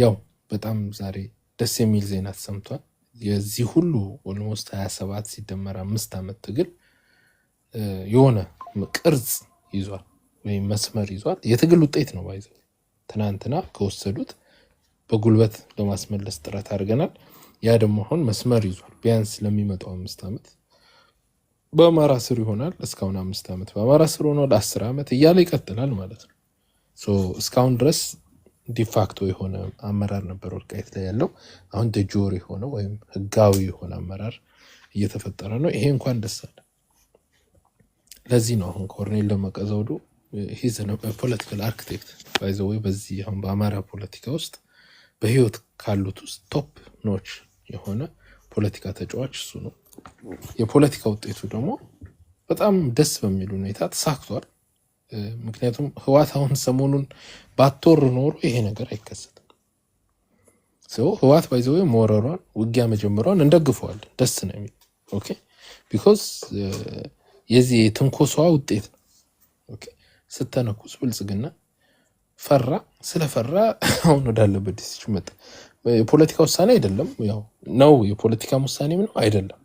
ያው በጣም ዛሬ ደስ የሚል ዜና ተሰምቷል። የዚህ ሁሉ ኦልሞስት 27 ሲደመር 5 ዓመት ትግል የሆነ ቅርጽ ይዟል ወይም መስመር ይዟል። የትግል ውጤት ነው ባይዘው ትናንትና ከወሰዱት በጉልበት ለማስመለስ ጥረት አድርገናል። ያ ደግሞ አሁን መስመር ይዟል። ቢያንስ ለሚመጣው 5 ዓመት በአማራ ስር ይሆናል። እስካሁን 5 ዓመት በአማራ ስር ሆኖ ለ10 ዓመት እያለ ይቀጥላል ማለት ነው። እስካሁን ድረስ ዲፋክቶ የሆነ አመራር ነበር ወልቃይት ላይ ያለው። አሁን ደጆር የሆነ ወይም ህጋዊ የሆነ አመራር እየተፈጠረ ነው። ይሄ እንኳን ደስ አለ። ለዚህ ነው አሁን ኮርኔል ደመቀ ዘውዱ ሂዝ ፖለቲካል አርኪቴክት ባይ ዘ ዌይ በዚህ አሁን በአማራ ፖለቲካ ውስጥ በህይወት ካሉት ውስጥ ቶፕ ኖች የሆነ ፖለቲካ ተጫዋች እሱ ነው። የፖለቲካ ውጤቱ ደግሞ በጣም ደስ በሚል ሁኔታ ተሳክቷል። ምክንያቱም ህዋት አሁን ሰሞኑን ባትወር ኖሮ ይሄ ነገር አይከሰትም። ህዋት ባይ ዘ ዌይ ሞረሯን ውጊያ መጀመሯን እንደግፈዋለን። ደስ ነው የሚል ኦኬ ቢኮዝ የዚህ የትንኮሷ ውጤት ነው። ኦኬ ስተነኩስ ብልጽግና ፈራ። ስለፈራ አሁን ወዳለበት ዲሲሽን መጣ። የፖለቲካ ውሳኔ አይደለም ያው ነው። የፖለቲካ ውሳኔ ነው አይደለም።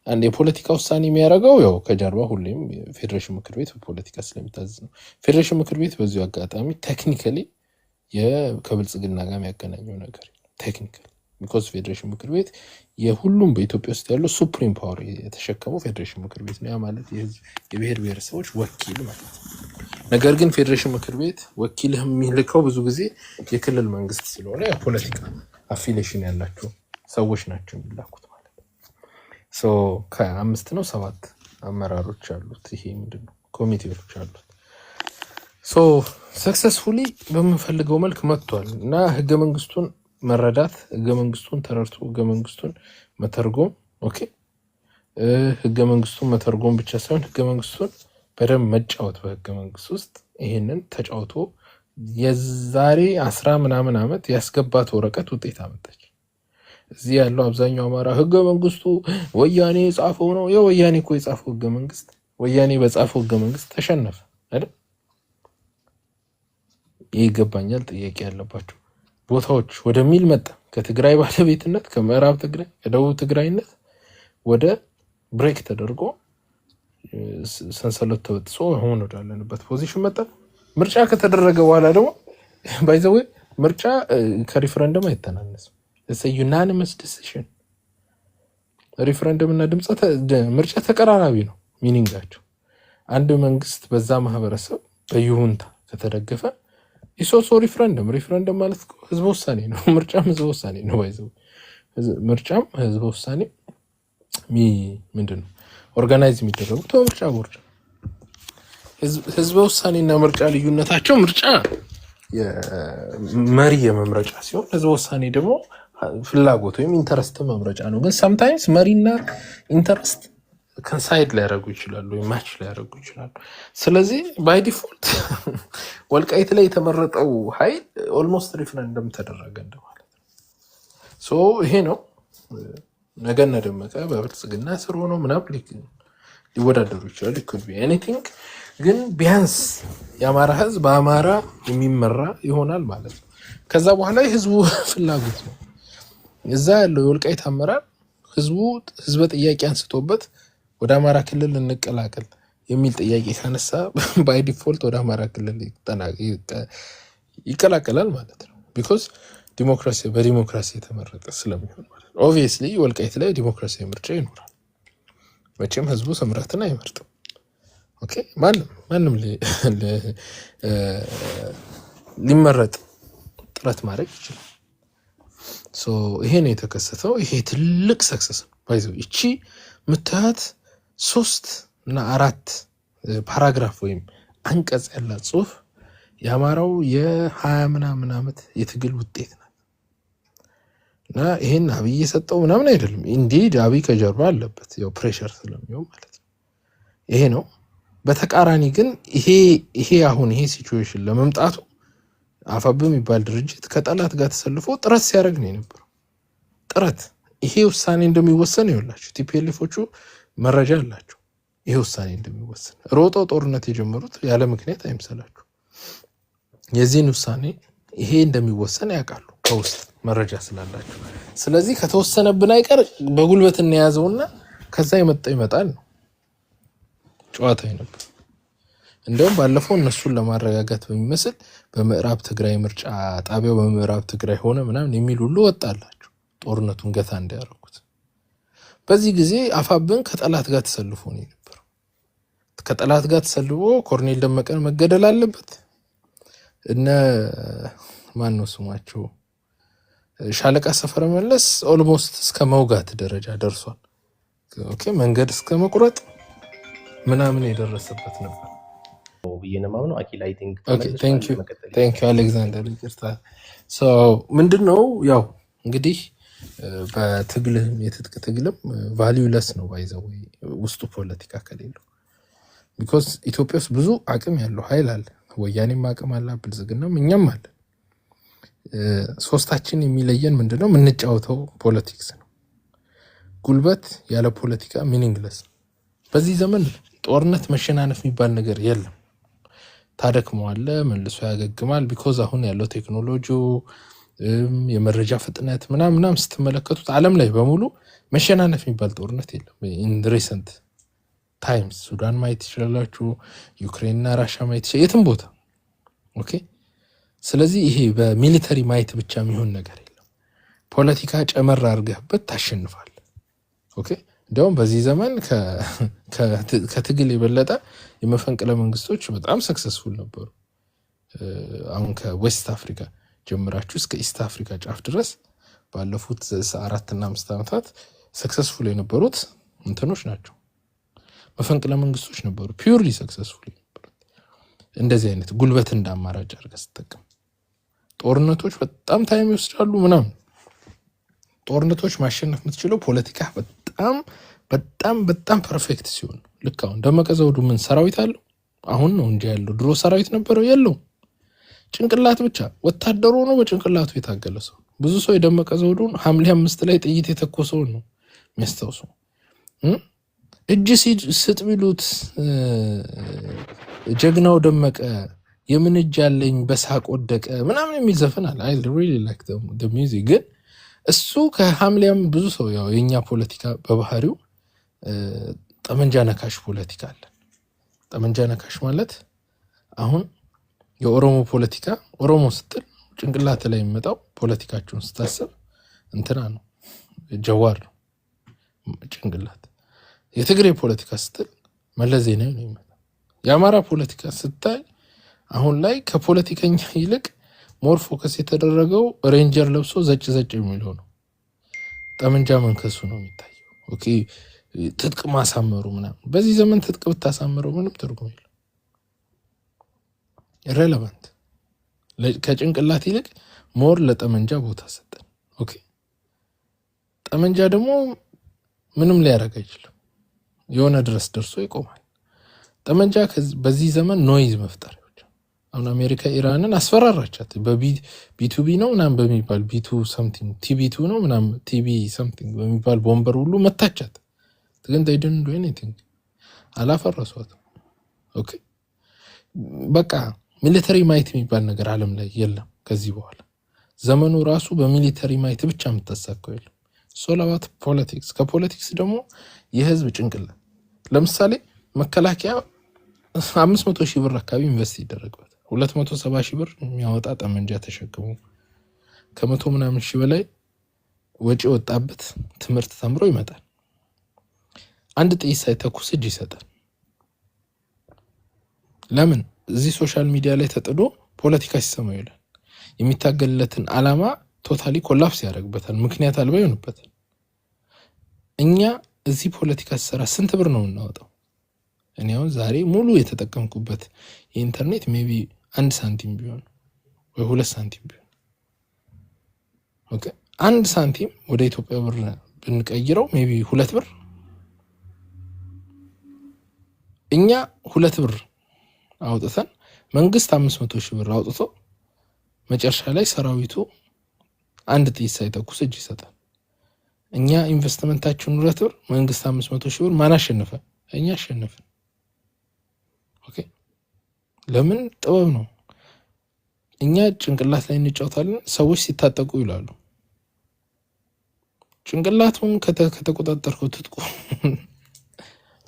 አንድ የፖለቲካ ውሳኔ የሚያደርገው ያው ከጀርባ ሁሌም ፌደሬሽን ምክር ቤት በፖለቲካ ስለሚታዘዝ ነው። ፌደሬሽን ምክር ቤት በዚሁ አጋጣሚ ቴክኒካሊ ከብልጽግና ጋር የሚያገናኘው ነገር ቴክኒካሊ ቢኮዝ ፌደሬሽን ምክር ቤት የሁሉም በኢትዮጵያ ውስጥ ያለው ሱፕሪም ፓወር የተሸከመው ፌደሬሽን ምክር ቤት ነው። ያ ማለት የብሔር ብሔረሰቦች ወኪል ማለት ነው። ነገር ግን ፌደሬሽን ምክር ቤት ወኪልህ የሚልከው ብዙ ጊዜ የክልል መንግስት ስለሆነ የፖለቲካ አፊሊዬሽን ያላቸው ሰዎች ናቸው የሚላኩት ማለት ነው። ከ5 ነው 7 አመራሮች አሉት። ይሄ ምንድነው ኮሚቴዎች አሉት። ሰክሰስፉሊ በምንፈልገው መልክ መጥቷል እና ህገ መንግስቱን መረዳት፣ ህገ መንግስቱን ተረድቶ ህገ መንግስቱን መተርጎም ኦኬ ህገ መንግስቱን መተርጎም ብቻ ሳይሆን ህገ መንግስቱን በደንብ መጫወት በህገ መንግስት ውስጥ ይሄንን ተጫውቶ የዛሬ 10 ምናምን ዓመት ያስገባት ወረቀት ውጤት አመጣች። እዚህ ያለው አብዛኛው አማራ ህገ መንግስቱ ወያኔ የጻፈው ነው። የወያኔ እኮ የጻፈው ህገ መንግስት ወያኔ በጻፈው ህገ መንግስት ተሸነፈ አይደል? ይገባኛል ጥያቄ ያለባቸው ቦታዎች ወደሚል መጣ። ከትግራይ ባለቤትነት ከምዕራብ ትግራይ ከደቡብ ትግራይነት ወደ ብሬክ ተደርጎ ሰንሰለት ተበጥሶ አሁን ወዳለንበት ፖዚሽን መጣ። ምርጫ ከተደረገ በኋላ ደግሞ ባይ ዘ ዌይ ምርጫ ከሪፈረንደም አይተናነስም። it's a unanimous decision። ሪፈረንደም እና ምርጫ ተቀራራቢ ነው ሚኒንጋቸው። አንድ መንግስት በዛ ማህበረሰብ በይሁንታ ከተደገፈ ኢሶሶ ሪፈረንደም ማለት ህዝብ ውሳኔ ነው። ምርጫም ህዝብ ውሳኔ ነው። ባይዘው ምርጫም ህዝብ ውሳኔ ምንድነው ኦርጋናይዝ የሚደረጉት ምርጫ ቦርድ። ህዝብ ውሳኔና ምርጫ ልዩነታቸው ምርጫ የመሪ የመምረጫ ሲሆን ህዝብ ውሳኔ ደግሞ ፍላጎት ወይም ኢንተረስት መምረጫ ነው። ግን sometimes መሪና ኢንተረስት ከንሳይድ ላይ ያደርጉ ይችላሉ ወይ ማች ላይ ያደርጉ ይችላሉ። ስለዚህ ባይ ዲፎልት ወልቃይት ላይ የተመረጠው ኃይል ኦልሞስት ሪፈረንደም ተደረገ እንደማለት ነው። ይሄ ነው ነገና ደመቀ በብልጽግና ስር ሆኖ ምናምን ሊወዳደሩ ይችላል። could be anything ግን ቢያንስ የአማራ ህዝብ በአማራ የሚመራ ይሆናል ማለት ነው። ከዛ በኋላ የህዝቡ ፍላጎት ነው። እዛ ያለው የወልቃይት አመራር ህዝብ ጥያቄ አንስቶበት ወደ አማራ ክልል እንቀላቀል የሚል ጥያቄ ካነሳ ባይ ዲፎልት ወደ አማራ ክልል ይቀላቀላል ማለት ነው። ቢኮዝ በዲሞክራሲ የተመረጠ ስለሚሆን ማለት ነው። ኦብቪየስሊ ወልቃይት ላይ ዲሞክራሲያዊ ምርጫ ይኖራል። መቼም ህዝቡ ስምረትን አይመርጥም። ኦኬ ማንም ሊመረጥ ጥረት ማድረግ ይችላል። ይሄ ነው የተከሰተው። ይሄ ትልቅ ሰክሰስ ነው። ባይዘው እቺ ምታት 3 እና 4 ፓራግራፍ ወይም አንቀጽ ያላት ጽሁፍ የአማራው የ20 ምናምን ዓመት የትግል ውጤት ናት እና ይሄን አብይ የሰጠው ምናምን አይደለም። ኢንዲድ አብይ ከጀርባ አለበት ያው ፕሬሸር ስለሚሆን ማለት ነው። ይሄ ነው። በተቃራኒ ግን ይሄ አሁን ይሄ ሲቹዌሽን ለመምጣቱ አፋብ የሚባል ድርጅት ከጠላት ጋር ተሰልፎ ጥረት ሲያደርግ ነው የነበረው። ጥረት ይሄ ውሳኔ እንደሚወሰን ይኸውላችሁ ቲፒኤልኤፎቹ መረጃ አላቸው። ይሄ ውሳኔ እንደሚወሰን ሮጦ ጦርነት የጀመሩት ያለ ምክንያት አይምሰላችሁ። የዚህን ውሳኔ ይሄ እንደሚወሰን ያውቃሉ ከውስጥ መረጃ ስላላችሁ። ስለዚህ ከተወሰነብን አይቀር በጉልበት እንያዘውና ከዛ የመጣው ይመጣል ነው ጨዋታው ነበር። እንደውም ባለፈው እነሱን ለማረጋጋት በሚመስል በምዕራብ ትግራይ ምርጫ ጣቢያው በምዕራብ ትግራይ ሆነ ምናምን የሚል ሁሉ ወጣላችሁ ጦርነቱን ገታ እንዲያረጉት። በዚህ ጊዜ አፋብን ከጠላት ጋር ተሰልፎ ነው ነበር። ከጠላት ጋር ተሰልፎ ኮርኔል ደመቀን መገደል አለበት። እነ ማን ነው ስማቸው ሻለቃ ሰፈረ መለስ ኦልሞስት እስከ መውጋት ደረጃ ደርሷል። ኦኬ መንገድ እስከ መቁረጥ ምናምን የደረሰበት ነበር ብየነማው ነው አኪል አይ ቲንክ ቴንክ ዩ አሌክዛንደር ይቅርታ። ሶ ምንድነው ያው እንግዲህ በትግልም የትጥቅ ትግልም ቫልዩለስ ነው ባይዘው ውስጡ ፖለቲካ ከሌለው። ቢኮዝ ኢትዮጵያ ውስጥ ብዙ አቅም ያለው ኃይል አለ። ወያኔም አቅም አለ፣ ብልጽግናም እኛም አለ። ሶስታችን የሚለየን ምንድነው? የምንጫወተው ፖለቲክስ ነው። ጉልበት ያለ ፖለቲካ ሚኒንግለስ ነው። በዚህ ዘመን ጦርነት መሸናነፍ የሚባል ነገር የለም። ታደክመዋለ መልሶ ያገግማል። ቢኮዝ አሁን ያለው ቴክኖሎጂው የመረጃ ፍጥነት ምናምን ስትመለከቱት ዓለም ላይ በሙሉ መሸናነፍ የሚባል ጦርነት የለም። ኢን ሪሰንት ታይምስ ሱዳን ማየት ይችላላችሁ፣ ዩክሬንና ራሻ ማየት ይችላል፣ የትም ቦታ ኦኬ። ስለዚህ ይሄ በሚሊተሪ ማየት ብቻ የሚሆን ነገር የለም። ፖለቲካ ጨመር አድርገህበት ታሸንፋል። ኦኬ እንደውም በዚህ ዘመን ከትግል የበለጠ የመፈንቅለ መንግስቶች በጣም ሰክሰስፉል ነበሩ። አሁን ከዌስት አፍሪካ ጀምራችሁ እስከ ኢስት አፍሪካ ጫፍ ድረስ ባለፉት 4 እና 5 ዓመታት ሰክሰስፉል የነበሩት እንትኖች ናቸው፣ መፈንቅለ መንግስቶች ነበሩ። ፒውርሊ ሰክሰስፉል የነበሩት እንደዚህ አይነት ጉልበት እንዳማራጭ አድርገህ ስትጠቀም። ጦርነቶች በጣም ታይም ይወስዳሉ ምናምን። ጦርነቶች ማሸነፍ የምትችለው ፖለቲካ በጣም በጣም በጣም ፐርፌክት ሲሆን። ልክ አሁን ደመቀ ዘውዱ ምን ሰራዊት አለው? አሁን ነው እንጂ ያለው። ድሮ ሰራዊት ነበረው የለው? ጭንቅላት ብቻ ወታደሩ ነው በጭንቅላቱ የታገለ ሰው። ብዙ ሰው የደመቀ ዘውዱን ሐምሌ 5 ላይ ጥይት የተኮሰውን ነው የሚያስታውሰው። እጅ ስጥ ቢሉት ጀግናው ደመቀ የምን እጅ ያለኝ በሳቅ ወደቀ ምናምን የሚል ዘፈን አለ። አይ ሪሊ ላይክ the music። ግን እሱ ከሐምሌም ብዙ ሰው ያው የኛ ፖለቲካ በባህሪው ጠመንጃ ነካሽ ፖለቲካ አለ። ጠመንጃ ነካሽ ማለት አሁን የኦሮሞ ፖለቲካ ኦሮሞ ስትል ጭንቅላት ላይ የሚመጣው ፖለቲካቸውን ስታስብ እንትና ነው ጀዋር ነው ጭንቅላት። የትግሬ ፖለቲካ ስትል መለስ ዜናዊ ነው የሚመጣው። የአማራ ፖለቲካ ስታይ አሁን ላይ ከፖለቲከኛ ይልቅ ሞር ፎከስ የተደረገው ሬንጀር ለብሶ ዘጭ የሚለው ነው። ጠመንጃ መንከሱ ነው የሚታየው። ኦኬ ትጥቅ ማሳመሩ ምናምን። በዚህ ዘመን ትጥቅ ብታሳምረው ምንም ትርጉም የለም። ኢሬሌቫንት። ከጭንቅላት ይልቅ ሞር ለጠመንጃ ቦታ ሰጠን። ኦኬ ጠመንጃ ደግሞ ምንም ሊያደርግ አይችልም። የሆነ ድረስ ደርሶ ይቆማል። ጠመንጃ በዚህ ዘመን ኖይዝ መፍጠር። አሁን አሜሪካ ኢራንን አስፈራራቻት በቢቱቢ ነው ምናምን በሚባል ቢቱ ሰምቲንግ ቲቢ2 ነው ምናምን ቲቢ ሰምቲንግ በሚባል ቦምበር ሁሉ መታቻት። ግን they didn't do anything። አላፈረሷትም። ኦኬ በቃ ሚሊተሪ ማይት የሚባል ነገር ዓለም ላይ የለም ከዚህ በኋላ። ዘመኑ ራሱ በሚሊተሪ ማይት ብቻ የምታሳካው የለም። ሶላባት ፖለቲክስ። ከፖለቲክስ ደግሞ የህዝብ ጭንቅላት። ለምሳሌ መከላከያ 500 ሺህ ብር አካባቢ ኢንቨስት ይደረግበት 270 ሺህ ብር የሚያወጣ ጠመንጃ ተሸክሞ ከ100 ምናምን ሺህ በላይ ወጪ ወጣበት ትምህርት ተምሮ ይመጣል። አንድ ጥይት ሳይተኩስ እጅ ይሰጣል። ለምን? እዚህ ሶሻል ሚዲያ ላይ ተጥዶ ፖለቲካ ሲሰማ ይላል። የሚታገልለትን አላማ ቶታሊ ኮላፕስ ያደርግበታል። ምክንያት አልባ ይሆንበታል። እኛ እዚህ ፖለቲካ ሲሰራ ስንት ብር ነው እናወጣው? እኔ አሁን ዛሬ ሙሉ የተጠቀምኩበት የኢንተርኔት ሜቢ 1 ሳንቲም ቢሆን ወይ 2 ሳንቲም ቢሆን ኦኬ 1 ሳንቲም ወደ ኢትዮጵያ ብር ብንቀይረው ሜቢ 2 ብር። እኛ 2 ብር አውጥተን መንግስት 500 ሺህ ብር አውጥቶ መጨረሻ ላይ ሰራዊቱ አንድ ጥይት ሳይተኩስ እጅ ይሰጣል። እኛ ኢንቨስትመንታችን 2 ብር፣ መንግስት 500 ሺህ ብር። ማን አሸነፈ? እኛ አሸነፈን። ኦኬ ለምን? ጥበብ ነው። እኛ ጭንቅላት ላይ እንጫወታለን፣ ሰዎች ሲታጠቁ ይላሉ። ጭንቅላቱን ከተቆጣጠርከው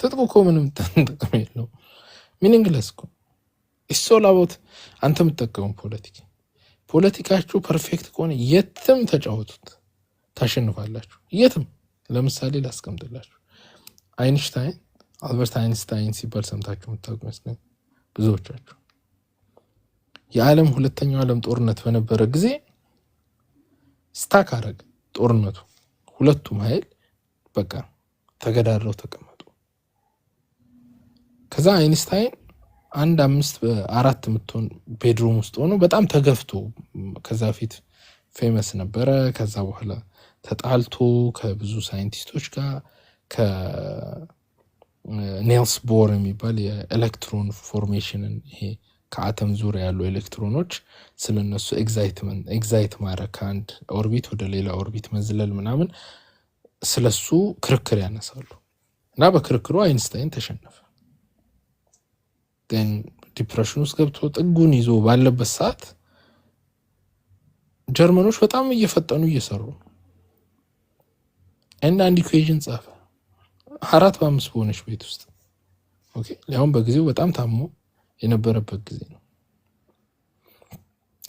ትጥቁ እኮ ምንም ጥቅም የለውም። ሚኒንግለስ እኮ ኢሶላቦት አንተ የምትጠቀሙ ፖለቲካችሁ ፐርፌክት ከሆነ የትም ተጫወቱት ታሸንፋላችሁ። የትም ለምሳሌ ላስቀምጥላችሁ። አልበርት አይንስታይን ሲባል ሰምታችሁ የምታውቁ ይመስለኝ ብዙዎቻችሁ። የዓለም ሁለተኛው ዓለም ጦርነት በነበረ ጊዜ ስታክ አረግ ጦርነቱ፣ ሁለቱም ኃይል በቃ ተገዳድረው ተቀመጡ። ከዛ አይንስታይን 4 የምትሆን ቤድሩም ውስጥ ሆኖ በጣም ተገፍቶ፣ ከዛ ፊት ፌመስ ነበረ። ከዛ በኋላ ተጣልቶ ከብዙ ሳይንቲስቶች ጋር ከኔልስ ቦር የሚባል የኤሌክትሮን ፎርሜሽንን ይሄ ከአተም ዙሪያ ያሉ ኤሌክትሮኖች ስለነሱ ኤግዛይት ማድረግ ከአንድ ኦርቢት ወደ ሌላ ኦርቢት መዝለል ምናምን ስለሱ ክርክር ያነሳሉ እና በክርክሩ አይንስታይን ተሸነፈ። ግን ዲፕሬሽን ውስጥ ገብቶ ጥጉን ይዞ ባለበት ሰዓት ጀርመኖች በጣም እየፈጠኑ እየሰሩ ነው። አንድ ኢኩዌሽን ጻፈ 4 በ5 በሆነች ቤት ውስጥ። ኦኬ ሊያውም በጊዜው በጣም ታሞ የነበረበት ጊዜ ነው።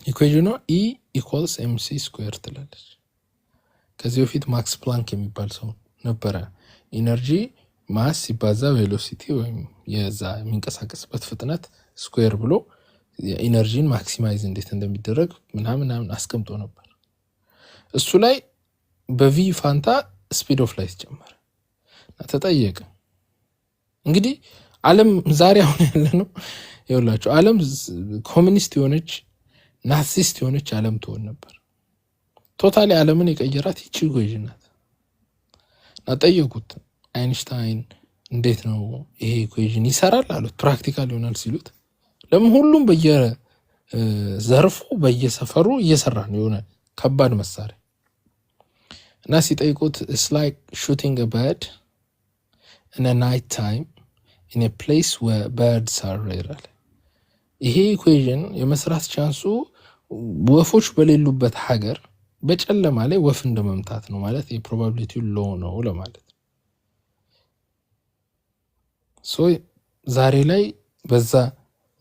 ኢኩዌሽኗ E = mc² ትላለች። ከዚህ በፊት ማክስ ፕላንክ የሚባል ሰው ነበረ። ኢነርጂ ማስ ሲባዛ ቬሎሲቲ ወይም የዛ የሚንቀሳቀስበት ፍጥነት ስኩዌር ብሎ ኢነርጂን ማክሲማይዝ እንዴት እንደሚደረግ ምናምን አስቀምጦ ነበር። እሱ ላይ በቪ ፋንታ ስፒድ ኦፍ ላይት ጨመረ። ተጠየቀ እንግዲህ ዓለም ዛሬ አሁን ያለ ነው ይኸውላችሁ፣ ዓለም ኮሚኒስት የሆነች ናዚስት የሆነች ዓለም ትሆን ነበር። ቶታሊ ዓለምን የቀየራት ይቺ ኢኩዌሽን ናት። ጠየቁት አይንስታይን እንዴት ነው ይሄ ኢኩዌሽን ይሰራል አሉት። ፕራክቲካል ይሆናል ሲሉት ለምን ሁሉም በየዘርፉ በየሰፈሩ እየሰራ ነው የሆነ ከባድ መሳሪያ እና ሲጠይቁት it's like shooting a bird in a night time in a place where birds are rare። ይሄ ኢኩዌሽን የመስራት ቻንሱ ወፎች በሌሉበት ሀገር በጨለማ ላይ ወፍ እንደመምታት ነው ማለት የፕሮባቢሊቲው ሎ ነው ለማለት። ሶ ዛሬ ላይ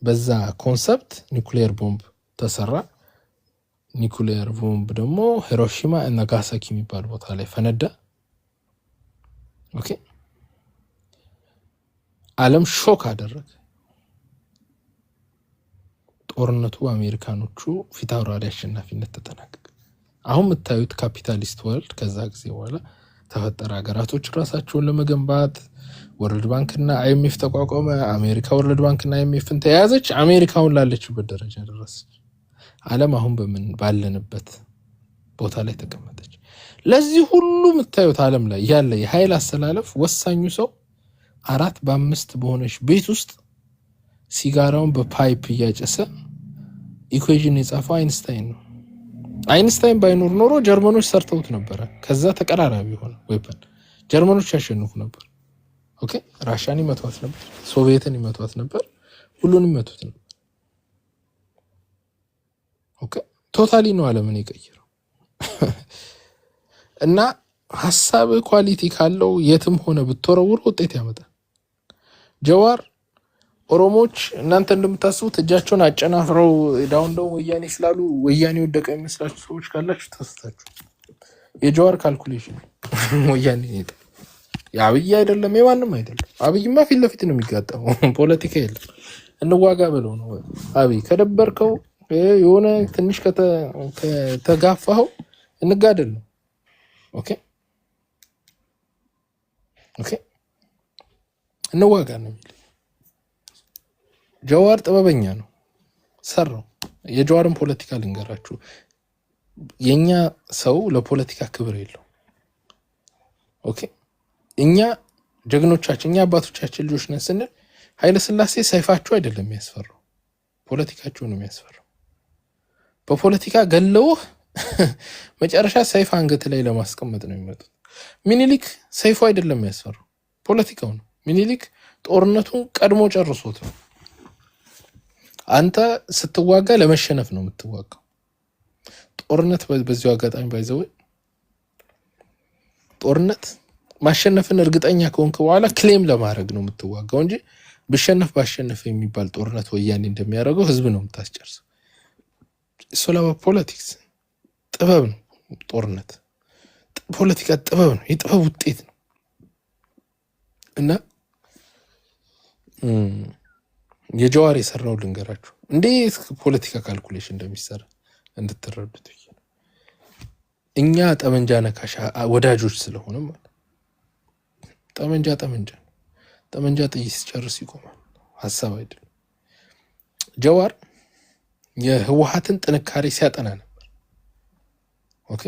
በዛ ኮንሰፕት ኒኩሌር ቦምብ ተሰራ። ኒኩሌር ቦምብ ደግሞ ሂሮሺማ እና ናጋሳኪ የሚባል ቦታ ላይ ፈነዳ። ኦኬ ዓለም ሾክ አደረገ። ጦርነቱ አሜሪካኖቹ ፊት አውራሪ አሸናፊነት ተጠናቀቀ። አሁን የምታዩት ካፒታሊስት ወርልድ ከዛ ጊዜ በኋላ ተፈጠረ። ሀገራቶች ራሳቸውን ለመገንባት ወርልድ ባንክና አይኤምኤፍ ተቋቋመ። አሜሪካ ወርልድ ባንክና አይኤምኤፍን ተያዘች። አሜሪካውን ላለችበት ደረጃ ደረሰች። ዓለም አሁን ባለንበት ቦታ ላይ ተቀመጠች። ለዚህ ሁሉ የምታዩት ዓለም ላይ ያለ የኃይል አሰላለፍ ወሳኙ ሰው 4 በ5 በሆነች ቤት ውስጥ ሲጋራውን በፓይፕ እያጨሰ ኢኩዌሽን የጻፈው አይንስታይን ነው። አይንስታይን ባይኖር ኖሮ ጀርመኖች ሰርተውት ነበረ። ከዛ ተቀራራቢ ሆነ ዌፐን ጀርመኖች ያሸንፉ ነበር። ኦኬ ራሻን ይመቷት ነበር፣ ሶቪየትን ይመቷት ነበር፣ ሁሉንም ይመቱት ነበር። ኦኬ ቶታሊ ነው ዓለምን የቀየረው። እና ሐሳብ ኳሊቲ ካለው የትም ሆነ ብትወረውር ውጤት ያመጣል። ጀዋር ኦሮሞች እናንተ እንደምታስቡት እጃቸውን አጨናፍረው ዳውን ወያኔ ስላሉ ወያኔ ወደቀ የሚመስላችሁ ሰዎች ካላችሁ ተሳስታችሁ። የጀዋር ካልኩሌሽን ወያኔ ነው። የአብይ አይደለም፣ የማንም አይደለም። አብይማ ፊት ለፊት ነው የሚጋጠመው። ፖለቲካ የለም። እንዋጋ ብለው ነው። አብይ ከደበርከው የሆነ ትንሽ ከተጋፋኸው እንጋደል ነው። ኦኬ እንዋጋ ነው የሚል ጀዋር ጥበበኛ ነው፣ ሰራው። የጀዋርን ፖለቲካ ልንገራችሁ። የኛ ሰው ለፖለቲካ ክብር የለው። ኦኬ እኛ ጀግኖቻችን፣ እኛ አባቶቻችን ልጆች ነን ስንል ኃይለ ሥላሴ ሰይፋቸው አይደለም የሚያስፈራው፣ ፖለቲካቸው ነው የሚያስፈራው። በፖለቲካ ገለውህ መጨረሻ ሰይፍ አንገት ላይ ለማስቀመጥ ነው የሚመጡት። ሚኒሊክ ሰይፉ አይደለም የሚያስፈራው፣ ፖለቲካው ነው። ሚኒሊክ ጦርነቱን ቀድሞ ጨርሶት ነው። አንተ ስትዋጋ ለመሸነፍ ነው የምትዋጋው። ጦርነት በዚሁ አጋጣሚ ባይዘው ጦርነት ማሸነፍን እርግጠኛ ከሆንክ በኋላ ክሌም ለማድረግ ነው የምትዋጋው እንጂ ብሸነፍ ባሸነፍ የሚባል ጦርነት ወያኔ እንደሚያደርገው ህዝብ ነው የምታስጨርሰው። ሶላባ ፖለቲክስ ጥበብ ነው። ጦርነት ፖለቲካ ጥበብ ነው፣ የጥበብ ውጤት ነው። እና የጀዋር የሰራው ልንገራችሁ እንዴት ፖለቲካ ካልኩሌሽን እንደሚሰራ እንድትረዱት። እኛ ጠመንጃ ነካሽ ወዳጆች ስለሆነ ማለት ጠመንጃ ጥይት ሲጨርስ ይቆማል፣ ሀሳብ አይደለም። ጀዋር የህወሓትን ጥንካሬ ሲያጠና ነበር። ኦኬ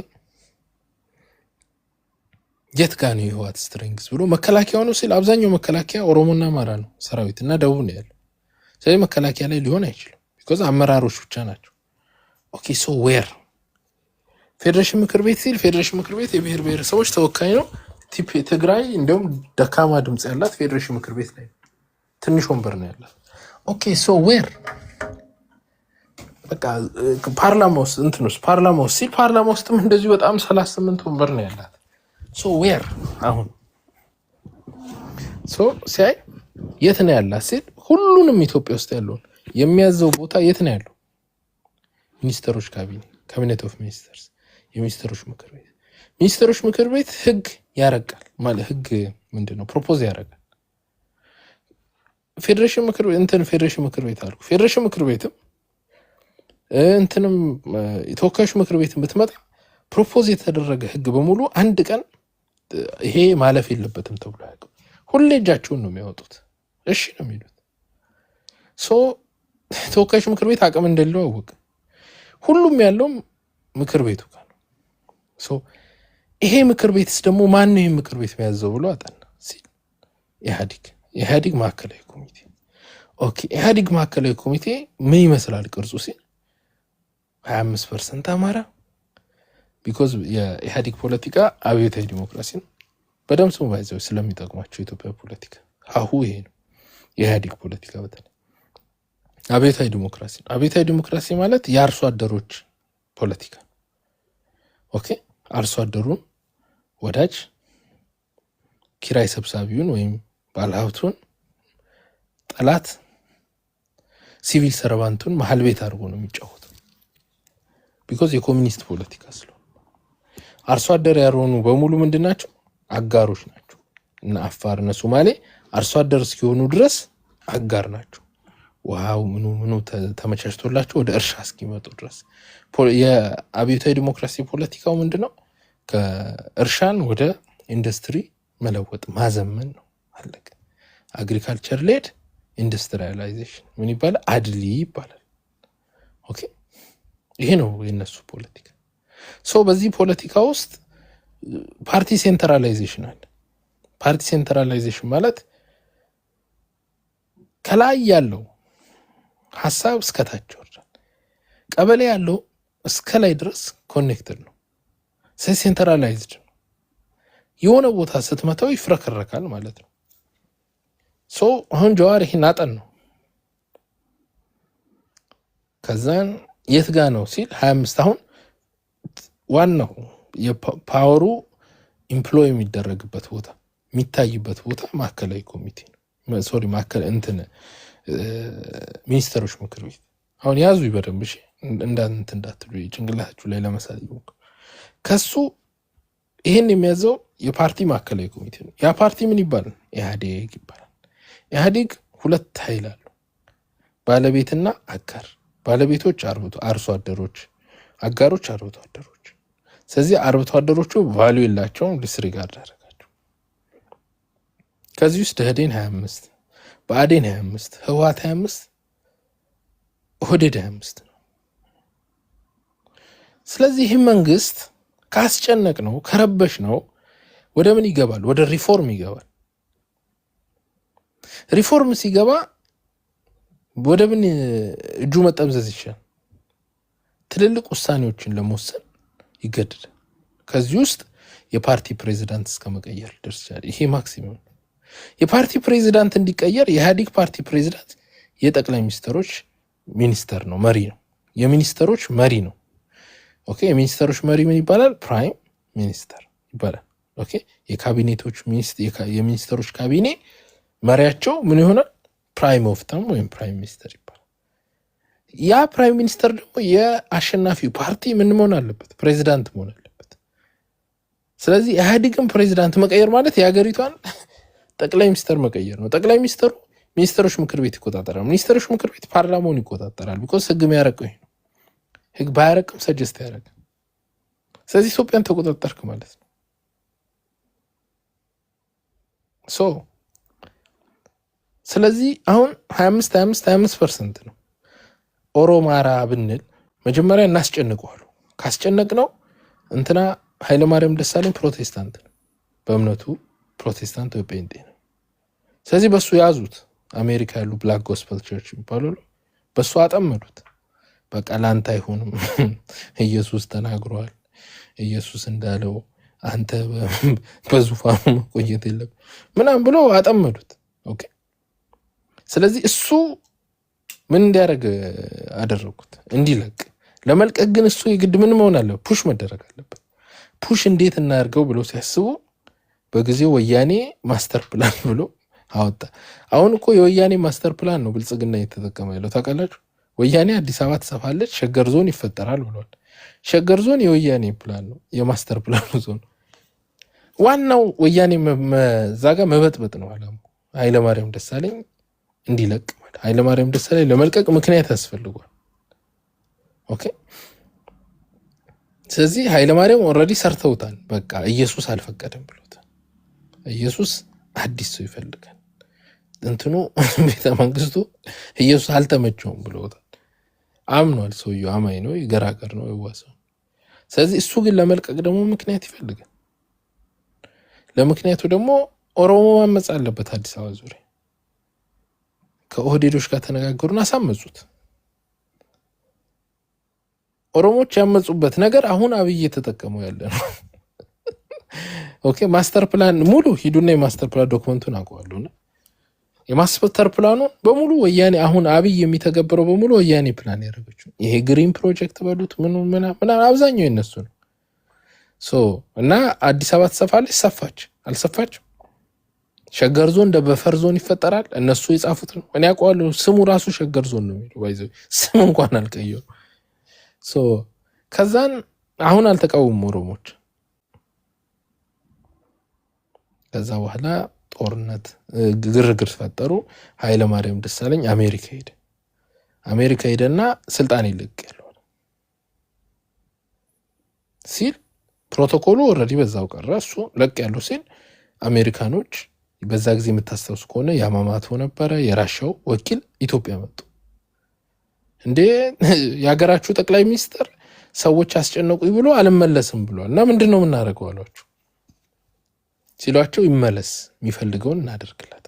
የት ጋ ነው የህወሓት ስትሬንግስ ብሎ መከላከያው ነው ሲል አብዛኛው መከላከያ ኦሮሞና አማራ ነው ሰራዊት እና ደቡብ ነው ያለው። ስለዚህ መከላከያ ላይ ሊሆን አይችልም፣ ቢኮዝ አመራሮች ብቻ ናቸው። ኦኬ ሶ ዌር ፌዴሬሽን ምክር ቤት ሲል ፌዴሬሽን ምክር ቤት የብሔር ብሔረሰቦች ተወካይ ነው። ትግራይ እንደውም ደካማ ድምፅ ያላት ፌዴሬሽን ምክር ቤት ላይ ትንሽ ወንበር ነው ያላት። ኦኬ ሶ ዌር በቃ ፓርላማ ውስጥ ፓርላማ ውስጥ ሲል ፓርላማ ውስጥም እንደዚሁ በጣም 38 ወንበር ነው ያላት። ሶ ዌር አሁን ሶ ሲያይ የት ነው ያላት ሲል ሁሉንም ኢትዮጵያ ውስጥ ያለውን የሚያዘው ቦታ የት ነው ያለው? ሚኒስትሮች ካቢኔት ኦፍ ሚኒስተርስ፣ የሚኒስትሮች ምክር ቤት። ሚኒስትሮች ምክር ቤት ህግ ያረጋል ማለት ህግ ምንድነው ፕሮፖዝ ያረጋል። ፌዴሬሽን ምክር ቤት ፌዴሬሽን ምክር ቤት አልኩ። ፌዴሬሽን ምክር ቤትም የተወካዮች ምክር ቤትን ብትመጣ ፕሮፖዝ የተደረገ ህግ በሙሉ አንድ ቀን ይሄ ማለፍ የለበትም ተብሎ አያውቅም። ሁሌ እጃቸውን ነው የሚያወጡት፣ እሺ ነው የሚሉት። ሶ ተወካዮች ምክር ቤት አቅም እንደሌለው አወቅ። ሁሉም ያለው ምክር ቤቱ ጋር ነው። ሶ ይሄ ምክር ቤትስ ደግሞ ማን ነው ይሄ ምክር ቤት የሚያዘው ብሎ አጠና ሲል ኢህአዲግ ማዕከላዊ ኮሚቴ። ኦኬ ኢህአዲግ ማዕከላዊ ኮሚቴ ምን ይመስላል ቅርጹ ሲል 25% አማራ፣ ቢኮዝ የኢህአዲግ ፖለቲካ አብዮታዊ ዲሞክራሲ ነው። በደምብ ስሙ ባይዘው ስለሚጠቅማቸው ኢትዮጵያ ፖለቲካ አሁ ይሄ ነው የኢህአዲግ ፖለቲካ። በተለይ አብዮታዊ ዲሞክራሲ ነው። አብዮታዊ ዲሞክራሲ ማለት የአርሶ አደሮች ፖለቲካ። ኦኬ አርሶ አደሩን ወዳጅ፣ ኪራይ ሰብሳቢውን ወይም ባለሀብቱን ጠላት፣ ሲቪል ሰርቫንቱን መሀል ቤት አድርጎ ነው የሚጫወተው። ቢኮዝ የኮሚኒስት ፖለቲካ ስለሆነ አርሶ አደር ያልሆኑ በሙሉ ምንድን ናቸው? አጋሮች ናቸው። እና አፋር እና ሶማሌ አርሶ አደር እስኪሆኑ ድረስ አጋር ናቸው። ውሃው ምኑ ተመቻችቶላቸው ወደ እርሻ እስኪመጡ ድረስ። የአብዮታዊ ዲሞክራሲ ፖለቲካው ምንድነው? ከእርሻን ወደ ኢንዱስትሪ መለወጥ ማዘመን ነው። አለቀ። አግሪካልቸር ሌድ ኢንዱስትሪያላይዜሽን ምን ይባላል? አድሊ ይባላል። ኦኬ ይሄ ነው የነሱ ፖለቲካ። ሶ በዚህ ፖለቲካ ውስጥ ፓርቲ ሴንትራላይዜሽን አለ። ፓርቲ ሴንትራላይዜሽን ማለት ከላይ ያለው ሀሳብ እስከታች ይወርዳል። ቀበሌ ያለው እስከ ላይ ድረስ ኮኔክትድ ነው። ሴንትራላይዝድ ነው። የሆነ ቦታ ስትመታው ይፍረከረካል ማለት ነው። ሶ አሁን ጀዋር ይሄን አጠን ነው። ከዛን የት ጋ ነው ሲል 25 አሁን ዋናው የፓወሩ ኢምፕሎይ የሚደረግበት ቦታ የሚታይበት ቦታ ማዕከላዊ ኮሚቴ ነው። ሶሪ ሚኒስትሮች ምክር ቤት። አሁን ያዙ ይበደንብ እሺ፣ እንዳትሉ ጭንቅላታችሁ ላይ ለመሳል ይሞክሩ። ከሱ ይሄን የሚያዘው የፓርቲ ማዕከላዊ ኮሚቴ ነው። ያ ፓርቲ ምን ይባላል? ኢህአዴግ ይባላል። ኢህአዴግ ሁለት ኃይል አለው፣ ባለቤትና አጋር። ባለቤቶች አርሶ አደሮች፣ አጋሮች አርብቶ አደሮች። ስለዚህ አርብቶ አደሮቹ ቫልዩ የላቸውም፣ ዲስሪጋርድ አደረጋቸው። ከዚህ ውስጥ ደህዴን 25፣ ብአዴን 25፣ ህወሓት 25፣ ኦህዴድ 25 ነው። ስለዚህ ይህ መንግስት ካስጨነቅ ነው ከረበሽ ነው ወደ ምን ይገባል? ወደ ሪፎርም ይገባል። ሪፎርም ሲገባ ወደ ምን እጁ መጠምዘዝ ይችላል? ትልልቅ ውሳኔዎችን ለመወሰን ይገደዳል። ከዚህ ውስጥ የፓርቲ ፕሬዚዳንት እስከ መቀየር ደርስ ይችላል። ይሄ ማክሲመም ነው። የፓርቲ ፕሬዚዳንት እንዲቀየር የኢህአዴግ ፓርቲ ፕሬዚዳንት የጠቅላይ ሚኒስትሮች ሚኒስተር ነው፣ መሪ ነው። የሚኒስተሮች መሪ ነው። ኦኬ የሚኒስተሮች መሪ ምን ይባላል? ፕራይም ሚኒስተር ይባላል። ኦኬ የካቢኔቶች የሚኒስተሮች ካቢኔ መሪያቸው ምን ይሆናል? ፕራይም ኦፍ ተርም ወይም ፕራይም ሚኒስተር ይባላል። ያ ፕራይም ሚኒስተር ደግሞ የአሸናፊው ፓርቲ ምን መሆን አለበት? ፕሬዚዳንት መሆን አለበት። ስለዚህ ኢህአዴግን ፕሬዚዳንት መቀየር ማለት የሀገሪቷን ጠቅላይ ሚኒስተር መቀየር ነው። ጠቅላይ ሚኒስተሩ ሚኒስተሮች ምክር ቤት ይቆጣጠራል። ሚኒስተሮች ምክር ቤት ፓርላማውን ይቆጣጠራል። ቢኮዝ ህግ የሚያረቀው ይሄ ነው። ህግ ባያረቅም ሰጀስት ያደረግ። ስለዚህ ኢትዮጵያን ተቆጣጠርክ ማለት ነው። ስለዚህ አሁን 25% ነው። ኦሮማራ ብንል መጀመሪያ እናስጨንቀዋሉ። ካስጨነቅ ነው እንትና ኃይለማርያም ደሳለኝ ፕሮቴስታንት ነው፣ በእምነቱ ፕሮቴስታንት ወይ ጴንጤ ነው። ስለዚህ በሱ ያዙት። አሜሪካ ያሉ ብላክ ጎስፐል ቸርች የሚባሉ በሱ አጠመዱት። በቃ ላንተ አይሆንም፣ ኢየሱስ ተናግሯል፣ ኢየሱስ እንዳለው አንተ በዙፋኑ መቆየት የለም ምናምን ብሎ አጠመዱት። ኦኬ ስለዚህ እሱ ምን እንዲያደርግ አደረጉት? እንዲለቅ። ለመልቀቅ ግን እሱ የግድ ምን መሆን አለበት? ፑሽ መደረግ አለበት። ፑሽ እንዴት እናድርገው ብሎ ሲያስቡ በጊዜው ወያኔ ማስተር ፕላን ብሎ አወጣ። አሁን እኮ የወያኔ ማስተር ፕላን ነው ብልጽግና እየተጠቀመ ያለው ታውቃላችሁ። ወያኔ አዲስ አበባ ትሰፋለች፣ ሸገር ዞን ይፈጠራል ብሏል። ሸገር ዞን የወያኔ ፕላን ነው፣ የማስተር ፕላኑ ዞን። ዋናው ወያኔ ዛጋ መበጥበጥ ነው አላማው። ኃይለማርያም ደሳለኝ እንዲለቅ ማለት ኃይለማርያም ደሳለኝ ለመልቀቅ ምክንያት ያስፈልጓል። ኦኬ ስለዚህ ኃይለማርያም ኦልሬዲ ሰርተውታል። በቃ ኢየሱስ አልፈቀደም ብሎታል። ኢየሱስ አዲስ ሰው ይፈልጋል። እንትኑ ቤተ መንግስቱ ኢየሱስ አልተመቸውም ብሎታል። አምኗል። ሰውየው አማኝ ነው፣ ይገራገር ነው፣ ይዋሰው። ስለዚህ እሱ ግን ለመልቀቅ ደግሞ ምክንያት ይፈልጋል። ለምክንያቱ ደግሞ ኦሮሞ ማመጽ አለበት። አዲስ አበባ ዙሪያ ከኦህዴዶች ጋር ተነጋገሩና አሳመጹት። ኦሮሞች ያመጹበት ነገር አሁን አብይ እየተጠቀመው ያለ ነው። ኦኬ ማስተር ፕላን ሙሉ ሂዱና የማስተር ፕላን ዶክመንቱን አውቀዋለሁና የማስተር ፕላኑ በሙሉ ወያኔ አሁን አብይ የሚተገብረው በሙሉ ወያኔ ፕላን ያደረገችው ይሄ ግሪን ፕሮጀክት በሉት ምን አብዛኛው የነሱ ነው። እና አዲስ አበባ ትሰፋለች፣ ሰፋች አልሰፋች። ሸገር ዞን እንደ በፈር ዞን ይፈጠራል። እነሱ የጻፉት ነው። እኔ አውቀዋለሁ። ስሙ ራሱ ሸገር ዞን ነው የሚለው። ባይዘው ስም እንኳን አልቀየሩ። ከዛን አሁን አልተቃወሙም ኦሮሞች። ከዛ በኋላ ጦርነት ግርግር ፈጠሩ። ኃይለማርያም ደሳለኝ አሜሪካ ሄደና ስልጣን ይልቅ ያለው ሲል ፕሮቶኮሉ ኦልሬዲ በዛው ቀረ። እሱ ለቅ ያለው ሲል አሜሪካኖች በዛ ጊዜ የምታስታውስ ከሆነ ያማማቶ ነበረ የራሻው ወኪል ኢትዮጵያ መጡ። እንዴ የሀገራችሁ ጠቅላይ ሚኒስትር ሰዎች አስጨነቁኝ ብሎ አልመለስም ብሏል እና ምንድን ነው የምናደርገው አሏቸው። ሲሏቸው ይመለስ፣ የሚፈልገውን እናደርግላታለን።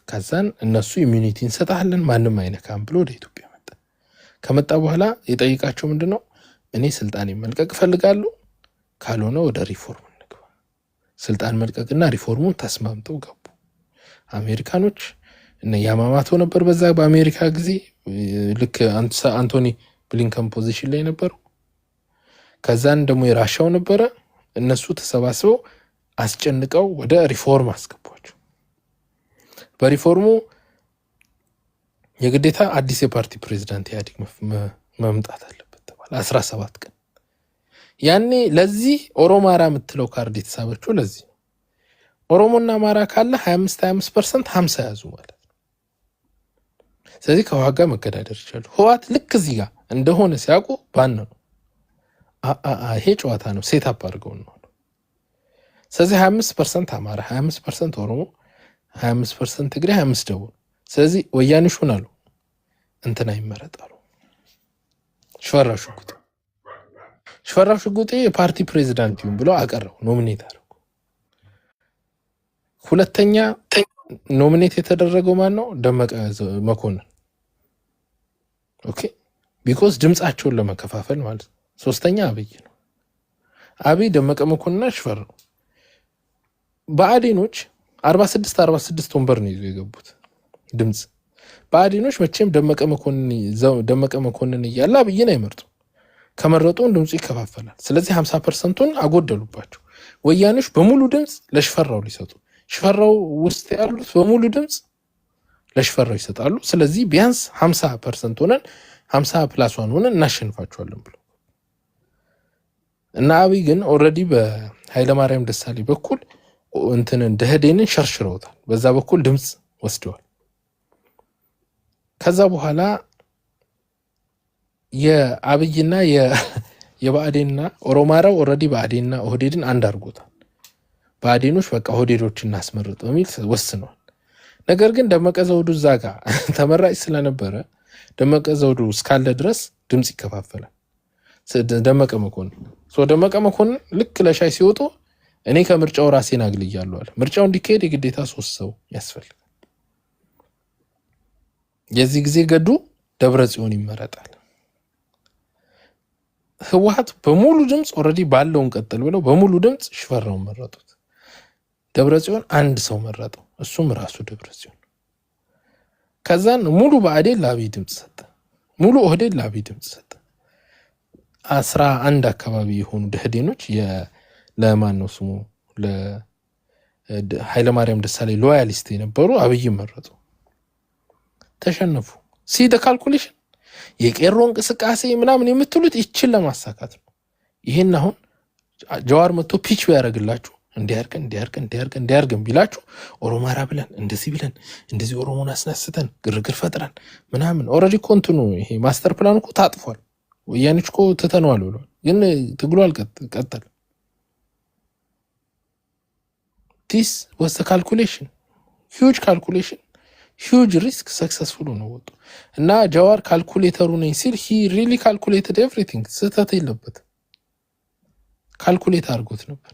ከዛን እነሱ ኢሚዩኒቲ እንሰጣለን ማንም አይነካም ብሎ ወደ ኢትዮጵያ መጣ። ከመጣ በኋላ የጠይቃቸው ምንድን ነው? እኔ ስልጣን መልቀቅ እፈልጋለሁ፣ ካልሆነ ወደ ሪፎርም እንግባ። ስልጣን መልቀቅና ሪፎርሙን ተስማምተው ገቡ። አሜሪካኖች እነ ያማማቶ ነበር በዛ በአሜሪካ ጊዜ ልክ አንቶኒ ብሊንከን ፖዚሽን ላይ ነበሩ። ከዛን ደግሞ የራሻው ነበረ። እነሱ ተሰባስበው አስጨንቀው ወደ ሪፎርም አስገቧቸው። በሪፎርሙ የግዴታ አዲስ የፓርቲ ፕሬዚዳንት ኢህአዴግ መምጣት አለበት ተባለ። 17 ቀን ያኔ ለዚህ ኦሮማራ የምትለው ካርድ የተሳበችው ለዚህ ነው። ኦሮሞና አማራ ካለ 25% 50 ያዙ ማለት ነው። ስለዚህ ከዋጋ መገዳደር ይችላሉ። ህዋት ልክ እዚህ ጋር እንደሆነ ሲያውቁ ባን ነው ይሄ ጨዋታ ነው ሴት አፕ አድርገው ነው። ስለዚህ 25% አማራ 25% ኦሮሞ 25% ትግሬ 25 ደቡብ። ስለዚህ ወያኔ ሹናሉ እንትና ይመረጣሉ። ሽፈራው ሽጉጤ የፓርቲ ፕሬዚዳንት ይሁን ብሎ አቀረው፣ ኖሚኔት አደረጉ። ሁለተኛ ኖሚኔት የተደረገው ማን ነው? ደመቀ መኮንን። ኦኬ ቢኮዝ ድምጻቸውን ለመከፋፈል ማለት ነው። ሶስተኛ አብይ ነው። አብይ፣ ደመቀ መኮንንና ሽፈራው። ብአዴኖች 46 ወንበር ነው ይዞ የገቡት ድምጽ። ብአዴኖች መቼም ደመቀ መኮንን እያለ አብይን አይመርጡም። ከመረጡን ድምፁ ይከፋፈላል። ስለዚህ 50%ን አጎደሉባቸው። ወያኔዎች በሙሉ ድምፅ ለሽፈራው ሊሰጡ፣ ሽፈራው ውስጥ ያሉት በሙሉ ድምፅ ለሽፈራው ይሰጣሉ። ስለዚህ ቢያንስ 50% ሆነን 50+1 ሆነን እናሸንፋቸዋለን ብሎ እና አብይ ግን ኦልሬዲ በኃይለማርያም ደሳሌ በኩል እንትንን ደህዴንን ሸርሽረውታል። በዛ በኩል ድምፅ ወስደዋል። ከዛ በኋላ የአብይና የብአዴንና ኦሮማራው ኦልሬዲ ብአዴንና ኦህዴድን አንድ አድርጎታል። ብአዴኖች በቃ ኦህዴዶችን እናስመርጥ በሚል ወስነዋል። ነገር ግን ደመቀ ዘውዱ እዛ ጋር ተመራጭ ስለነበረ ደመቀ ዘውዱ እስካለ ድረስ ድምፅ ይከፋፈላል። ደመቀ መኮንን ልክ ለሻይ ሲወጡ እኔ ከምርጫው ራሴን አግልያለሁ አለ። ምርጫው እንዲካሄድ የግዴታ 3 ሰው ያስፈልጋል። የዚህ ጊዜ ገዱ ደብረጽዮን ይመረጣል። ህወሓት በሙሉ ድምፅ ኦልሬዲ ባለውን ቀጥል ብለው በሙሉ ድምፅ ሽፈራውን መረጡት። ደብረጽዮን አንድ ሰው መረጠው፣ እሱም ራሱ ደብረጽዮን። ከዛን ሙሉ ብአዴን ለአብይ ድምፅ ሰጠ፣ ሙሉ ኦህዴድ ለአብይ ድምፅ ሰጠ። 11 አካባቢ የሆኑ ደህዴኖች ለማን ነው ስሙ ለኃይለማርያም ደሳሌ ሎያሊስት የነበሩ አብይ መረጡ፣ ተሸነፉ። ሲደ ካልኩሌሽን የቄሮ እንቅስቃሴ ምናምን የምትሉት ይችን ለማሳካት ነው። ይሄን አሁን ጀዋር መጥቶ ፒች ያደርግላችሁ እንዲያርገን ቢላችሁ ኦሮማራ ብለን እንደዚህ ኦሮሞን አስነስተን ግርግር ፈጥረን ምናምን ኦልሬዲ እኮ እንትኑ ይሄ ማስተር ፕላን እኮ ታጥፏል። ወያኔች እኮ ትተነዋል ብሏል። ግን ትግሉ አልቀጠል። ዲስ ወስ ካልኩሌሽን ሂውጅ ሪስክ ሰክሰስፉል ነው ወጡ እና ጀዋር ካልኩሌተሩ ነኝ ሲል ሂ ሪሊ ካልኩሌትድ ኤቭሪቲንግ። ስህተት የለበት ካልኩሌት አድርጎት ነበር።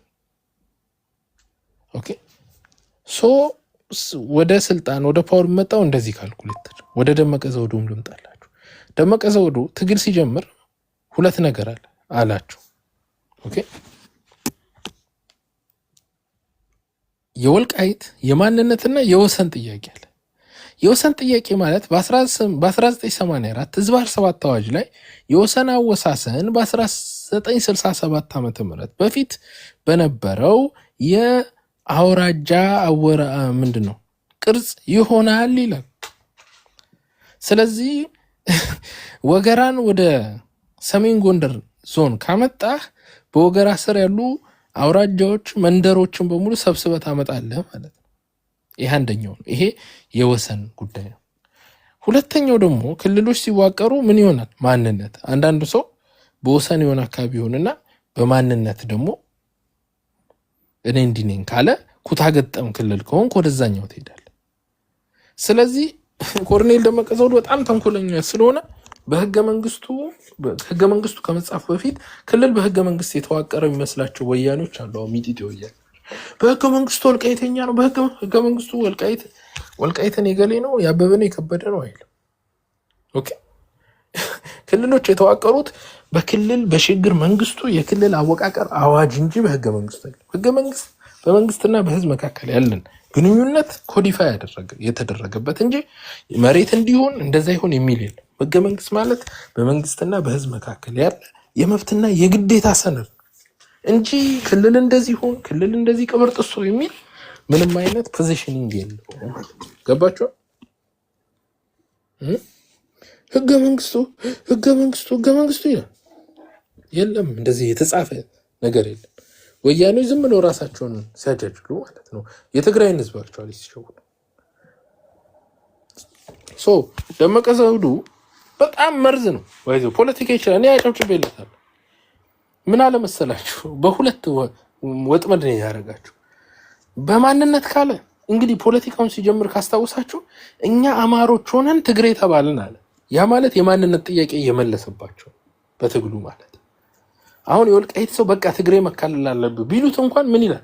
ኦኬ ሶ ወደ ስልጣን ወደ ፓወር መጣው እንደዚህ ካልኩሌተር። ወደ ደመቀ ዘውዱም ልምጣላችሁ። ደመቀ ዘውዱ ትግል ሲጀምር 2 ነገር አላችሁ። ኦኬ የወልቃይት የማንነትና የወሰን ጥያቄ አለ። የወሰን ጥያቄ ማለት በ1984 ህዝባር 7 አዋጅ ላይ የወሰን አወሳሰን በ1967 ዓ.ም በፊት በነበረው የአውራጃ ምንድነው ቅርጽ ይሆናል ይላል። ስለዚህ ወገራን ወደ ሰሜን ጎንደር ዞን ካመጣህ በወገራ ስር ያሉ አውራጃዎች መንደሮችን በሙሉ ሰብስበት አመጣለህ ማለት ነው። ይሄ አንደኛው ነው። ይሄ የወሰን ጉዳይ ነው። ሁለተኛው ደግሞ ክልሎች ሲዋቀሩ ምን ይሆናል? ማንነት። አንዳንዱ ሰው በወሰን የሆነ አካባቢ ይሆንና በማንነት ደግሞ እኔ እንዲህ ነኝ ካለ ኩታ ገጠም ክልል ከሆንክ ወደዛኛው ትሄዳለህ። ስለዚህ ኮሎኔል ደመቀ ዘውዱ በጣም ተንኮለኛ ስለሆነ በህገ መንግስቱ ከመጻፍ በፊት ክልል በህገ መንግስት የተዋቀረ የሚመስላቸው ወያኔዎች አሉ። ሚጢጢ ወያኔ በህገ መንግስቱ ወልቃይተኛ ነው፣ በህገ መንግስቱ ወልቃይተን የገሌ ነው ያበበነ የከበደ ነው አይልም። ኦኬ ክልሎች የተዋቀሩት በክልል በሽግግር መንግስቱ የክልል አወቃቀር አዋጅ እንጂ በህገ መንግስቱ አይደለም። ህገ መንግስት በመንግስትና በህዝብ መካከል ያለን ግንኙነት ኮዲፋይ የተደረገበት እንጂ መሬት እንዲሆን እንደዛ ይሆን የሚል የለም። ህገ መንግስት ማለት በመንግስትና በህዝብ መካከል ያለ የመብትና የግዴታ ሰነድ እንጂ ክልል እንደዚህ ሆን ክልል እንደዚህ ቅብርጥሶ የሚል ምንም አይነት ፖዚሽኒንግ የለውም። ገባችሁ? ህገ መንግስቱ ይላል። የለም እንደዚህ የተጻፈ ነገር የለም። ወያኔ ዝም ብለው ራሳቸውን ሲያጃጅሉ ማለት ነው። የትግራይን ህዝብ አክቹአሊ ሲሸውዱ ደመቀ ዘውዱ በጣም መርዝ ነው። ወይዘው ፖለቲካ ይችላል። እኔ አጨብጭቤለታለሁ። ምን አለ መሰላችሁ? በሁለት ወጥመድ ነው ያደረጋችሁ። በማንነት ካለ እንግዲህ ፖለቲካውን ሲጀምር ካስታውሳችሁ እኛ አማሮች ሆነን ትግሬ ተባልን አለ። ያ ማለት የማንነት ጥያቄ እየመለሰባቸው በትግሉ ማለት አሁን የወልቃይት ሰው በቃ ትግሬ መካለል አለብህ ቢሉት እንኳን ምን ይላል?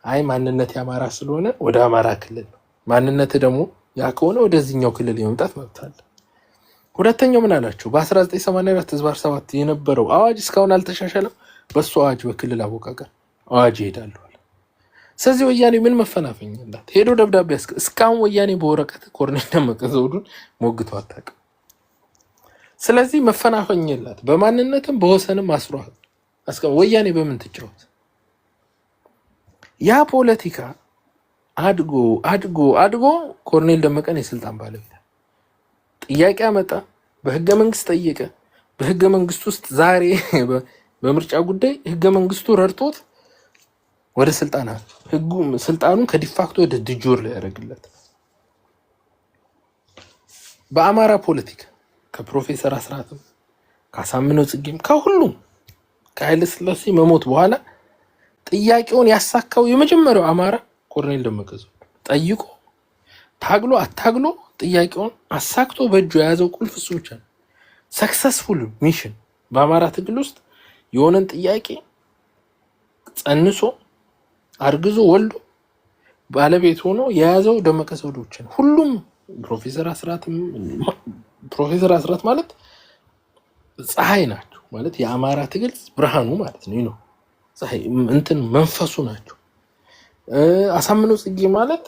አይ ማንነት የአማራ ስለሆነ ወደ አማራ ክልል ነው፣ ማንነት ደግሞ ያ ከሆነ ወደዚህኛው ክልል የመምጣት መብት አለ። ሁለተኛው ምን አላችሁ? በ1984 ህዝባር 7 የነበረው አዋጅ እስካሁን አልተሻሻለም። በሱ አዋጅ በክልል አወቃቀር አዋጅ ይሄዳሉ አለ። ስለዚህ ወያኔ ምን መፈናፈኝ አላት? ሄዶ ደብዳቤ እስካሁን ወያኔ በወረቀት ኮሎኔል ደመቀ ዘውዱን ሞግቶ አታውቅም። ስለዚህ መፈናፈኝ አላት። በማንነትም በወሰንም አስሯል። ወያኔ በምን ትጫወት? ያ ፖለቲካ አድጎ አድጎ አድጎ ኮሎኔል ደመቀን የስልጣን ባለቤት ጥያቄ አመጣ። በህገ መንግስት ጠየቀ። በህገ መንግስት ውስጥ ዛሬ በምርጫ ጉዳይ ህገ መንግስቱ ረድቶት ወደ ስልጣን ስልጣኑን ከዲፋክቶ ወደ ድጆር ላይ ያደርግለት። በአማራ ፖለቲካ ከፕሮፌሰር አስራትም ከአሳምነው ጽጌም ከሁሉም ከኃይለ ሥላሴ መሞት በኋላ ጥያቄውን ያሳካው የመጀመሪያው አማራ ኮሎኔል ደመቀ ዘውዱ ጠይቆ ታግሎ አታግሎ ጥያቄውን አሳክቶ በእጁ የያዘው ቁልፍ እሱ ብቻ ነው። ሰክሰስፉል ሚሽን በአማራ ትግል ውስጥ የሆነን ጥያቄ ጸንሶ አርግዞ ወልዶ ባለቤት ሆኖ የያዘው ደመቀ ዘውዱ ብቻ ነው። ሁሉም ፕሮፌሰር አስራት ማለት ፀሐይ ናቸው ማለት የአማራ ትግል ብርሃኑ ማለት ነው። ፀሐይ እንትን መንፈሱ ናቸው። አሳምነው ጽጌ ማለት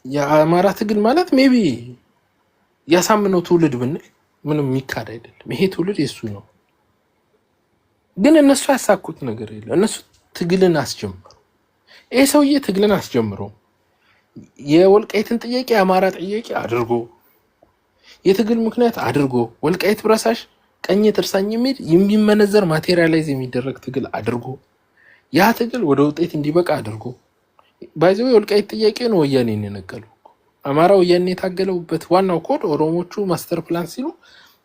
የአማራ ትግል ማለት ሜቢ ያሳምነው ትውልድ ብንል ምንም የሚካድ አይደለም። ይሄ ትውልድ የሱ ነው። ግን እነሱ ያሳኩት ነገር የለም። እነሱ ትግልን አስጀምሩ። ይሄ ሰውዬ ትግልን አስጀምሮ የወልቃይትን ጥያቄ የአማራ ጥያቄ አድርጎ የትግል ምክንያት አድርጎ ወልቃይት ብረሳሽ ቀኝ ጥርሳኝ የሚመነዘር ማቴሪያላይዝ የሚደረግ ትግል አድርጎ ያ ትግል ወደ ውጤት እንዲበቃ አድርጎ ባይዘው የወልቃይት ጥያቄ ነው ወያኔን የነቀለው። አማራ ወያኔ የታገለውበት ዋናው ኮድ ኦሮሞቹ ማስተር ፕላን ሲሉ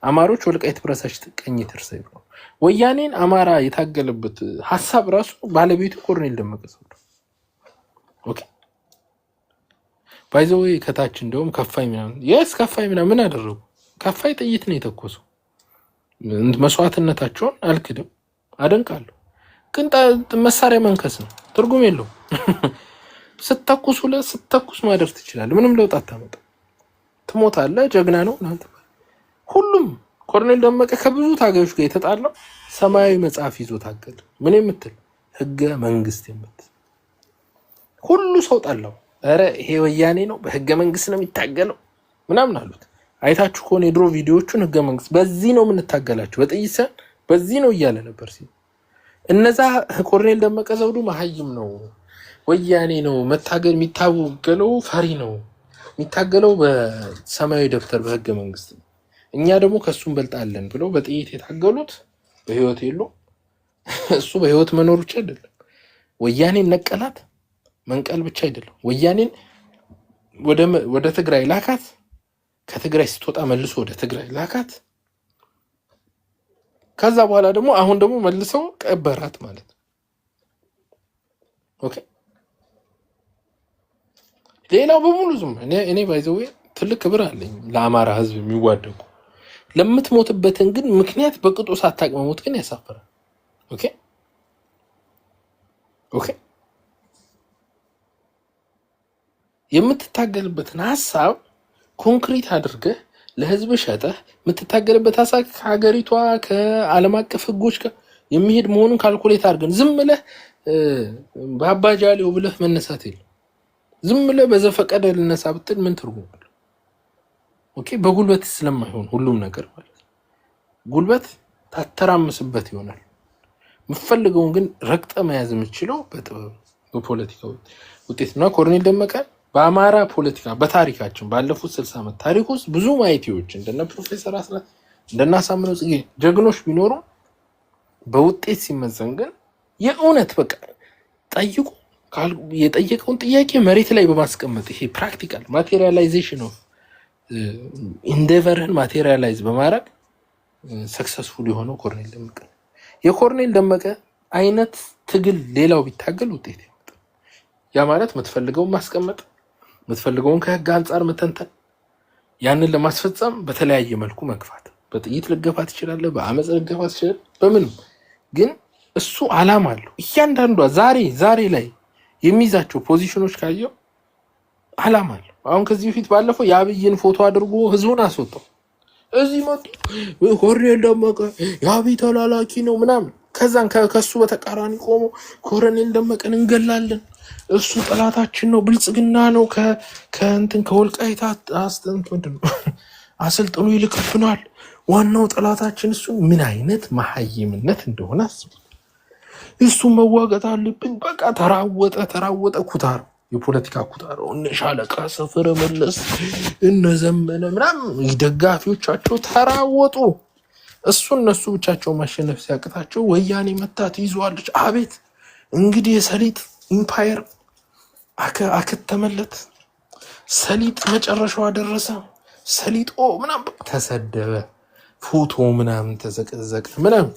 አማሮች ወልቃይት ብረሳሽ ቀኝ ጥርሳኝ ነው። ወያኔን አማራ የታገለበት ሐሳብ ራሱ ባለቤቱ ኮሎኔል ደመቀ ዘውዱ። ኦኬ ባይዘው ከታች እንደውም ከፋይ ምናምን ምን አደረጉ? ከፋይ ጥይት ነው የተኮሰው። መስዋዕትነታቸውን አልክድም፣ አደንቃለሁ። ግን መሳሪያ መንከስ ነው፣ ትርጉም የለውም። ስተኩስ ማደር ትችላለህ፣ ምንም ለውጥ አታመጣም። ትሞታለህ፣ ጀግና ነው እናንተ። ሁሉም ኮሎኔል ደመቀ ከብዙ ታጋዮች ጋር የተጣለው ሰማያዊ መጽሐፍ ይዞ ታገለ። ምን የምትል ህገ መንግስት የምትል ሁሉ ሰው ጣላው። ኧረ ይሄ ወያኔ ነው፣ በህገ መንግስት ነው የሚታገለው ምናምን አሉት። አይታችሁ ከሆነ የድሮ ቪዲዮዎቹን ህገ መንግስት በዚህ ነው የምንታገላቸው በጥይት በዚህ ነው እያለ ነበር ሲል እነዛ ኮሎኔል ደመቀ ዘውዱ መሀይም ነው፣ ወያኔ ነው መታገል የሚታገለው፣ ፈሪ ነው የሚታገለው በሰማያዊ ደብተር በህገ መንግስት ነው፣ እኛ ደግሞ ከሱ እንበልጣለን ብለው በጥይት የታገሉት በህይወት የሉ። እሱ በህይወት መኖር ብቻ አይደለም ወያኔን ነቀላት፣ መንቀል ብቻ አይደለም ወያኔን ወደ ትግራይ ላካት፣ ከትግራይ ስትወጣ መልሶ ወደ ትግራይ ላካት። ከዛ በኋላ ደግሞ አሁን ደግሞ መልሰው ቀበራት ማለት ነው። ኦኬ ሌላው በሙሉ ዝም እኔ ባይዘው ትልቅ ክብር አለኝ ለአማራ ህዝብ የሚዋደቁ ለምትሞትበትን ግን ምክንያት በቅጡ ሳታቅመሙት ግን ያሳፈራል። ኦኬ የምትታገልበትን ሐሳብ ኮንክሪት አድርገህ ለህዝብ ሸጠህ የምትታገልበት ሐሳብ ከሀገሪቷ ከዓለም አቀፍ ህጎች ጋር የሚሄድ መሆኑን ካልኩሌት አድርገን ዝም ብለህ በአባጃሌው ብለህ መነሳት የለም። ዝም ብለህ በዘፈቀደ ልነሳ ብትል ምን ትርጉም አለው? ኦኬ በጉልበት ስለማይሆን ሁሉም ነገር ማለት ነው። ጉልበት ታተራምስበት ይሆናል። የምትፈልገውን ግን ረግጠ መያዝ የምትችለው በጥበብ በፖለቲካ ውጤት ነው። ኮሎኔል ደመቀ በአማራ ፖለቲካ በታሪካችን ባለፉት 60 ዓመት ታሪክ ውስጥ ብዙ ማይቲዎች እንደነ ፕሮፌሰር አስራት እንደነ አሳምነው ጽጌ ጀግኖች ቢኖሩ በውጤት ሲመዘን ግን የእውነት በቃ ጠይቁ የጠየቀውን ጥያቄ መሬት ላይ በማስቀመጥ ይሄ ፕራክቲካል ማቴሪያላይዜሽን ኦፍ ኢንዴቨርን ማቴሪያላይዝ በማድረግ ሰክሰስፉል የሆነው ኮሎኔል ደመቀ። የኮሎኔል ደመቀ አይነት ትግል ሌላው ቢታገል ውጤት ያመጣል። ያ ማለት የምትፈልገውን ማስቀመጥ፣ የምትፈልገውን ከህግ አንጻር መተንተን፣ ያንን ለማስፈጸም በተለያየ መልኩ መግፋት። በጥይት ልገፋ ትችላለህ፣ በአመፅ ልገፋ ትችላለህ፣ በምንም ግን እሱ አላማ አለው። እያንዳንዷ ዛሬ ላይ የሚይዛቸው ፖዚሽኖች ካየው አላማ አለው። አሁን ከዚህ በፊት ባለፈው የአብይን ፎቶ አድርጎ ህዝቡን አስወጣው። እዚህ መጡ ኮሎኔል ደመቀ የአብይ ተላላኪ ነው ምናምን። ከዛን ከሱ በተቃራኒ ቆሞ ኮሎኔል ደመቀን እንገላለን እሱ ጠላታችን ነው፣ ብልጽግና ነው፣ ከእንትን ከወልቃይት አስጠንት ምንድን ነው አሰልጥኖ ይልክብናል፣ ዋናው ጠላታችን እሱ። ምን አይነት መሀይምነት እንደሆነ አስቡ። እሱ መዋጋት አለብን። በቃ ተራወጠ ኩታር፣ የፖለቲካ ኩታር። እነ ሻለቃ ሰፈረ መለስ እነ ዘመነ ምናምን ደጋፊዎቻቸው ተራወጡ። እነሱ ብቻቸው ማሸነፍ ሲያቅታቸው ወያኔ መታት ይዟለች። አቤት እንግዲህ የሰሊጥ ኢምፓየር አከተመለት። ሰሊጥ መጨረሻው ደረሰ። ሰሊጦ ምናምን ተሰደበ፣ ፎቶ ምናምን ተዘቀዘቀ ምናምን።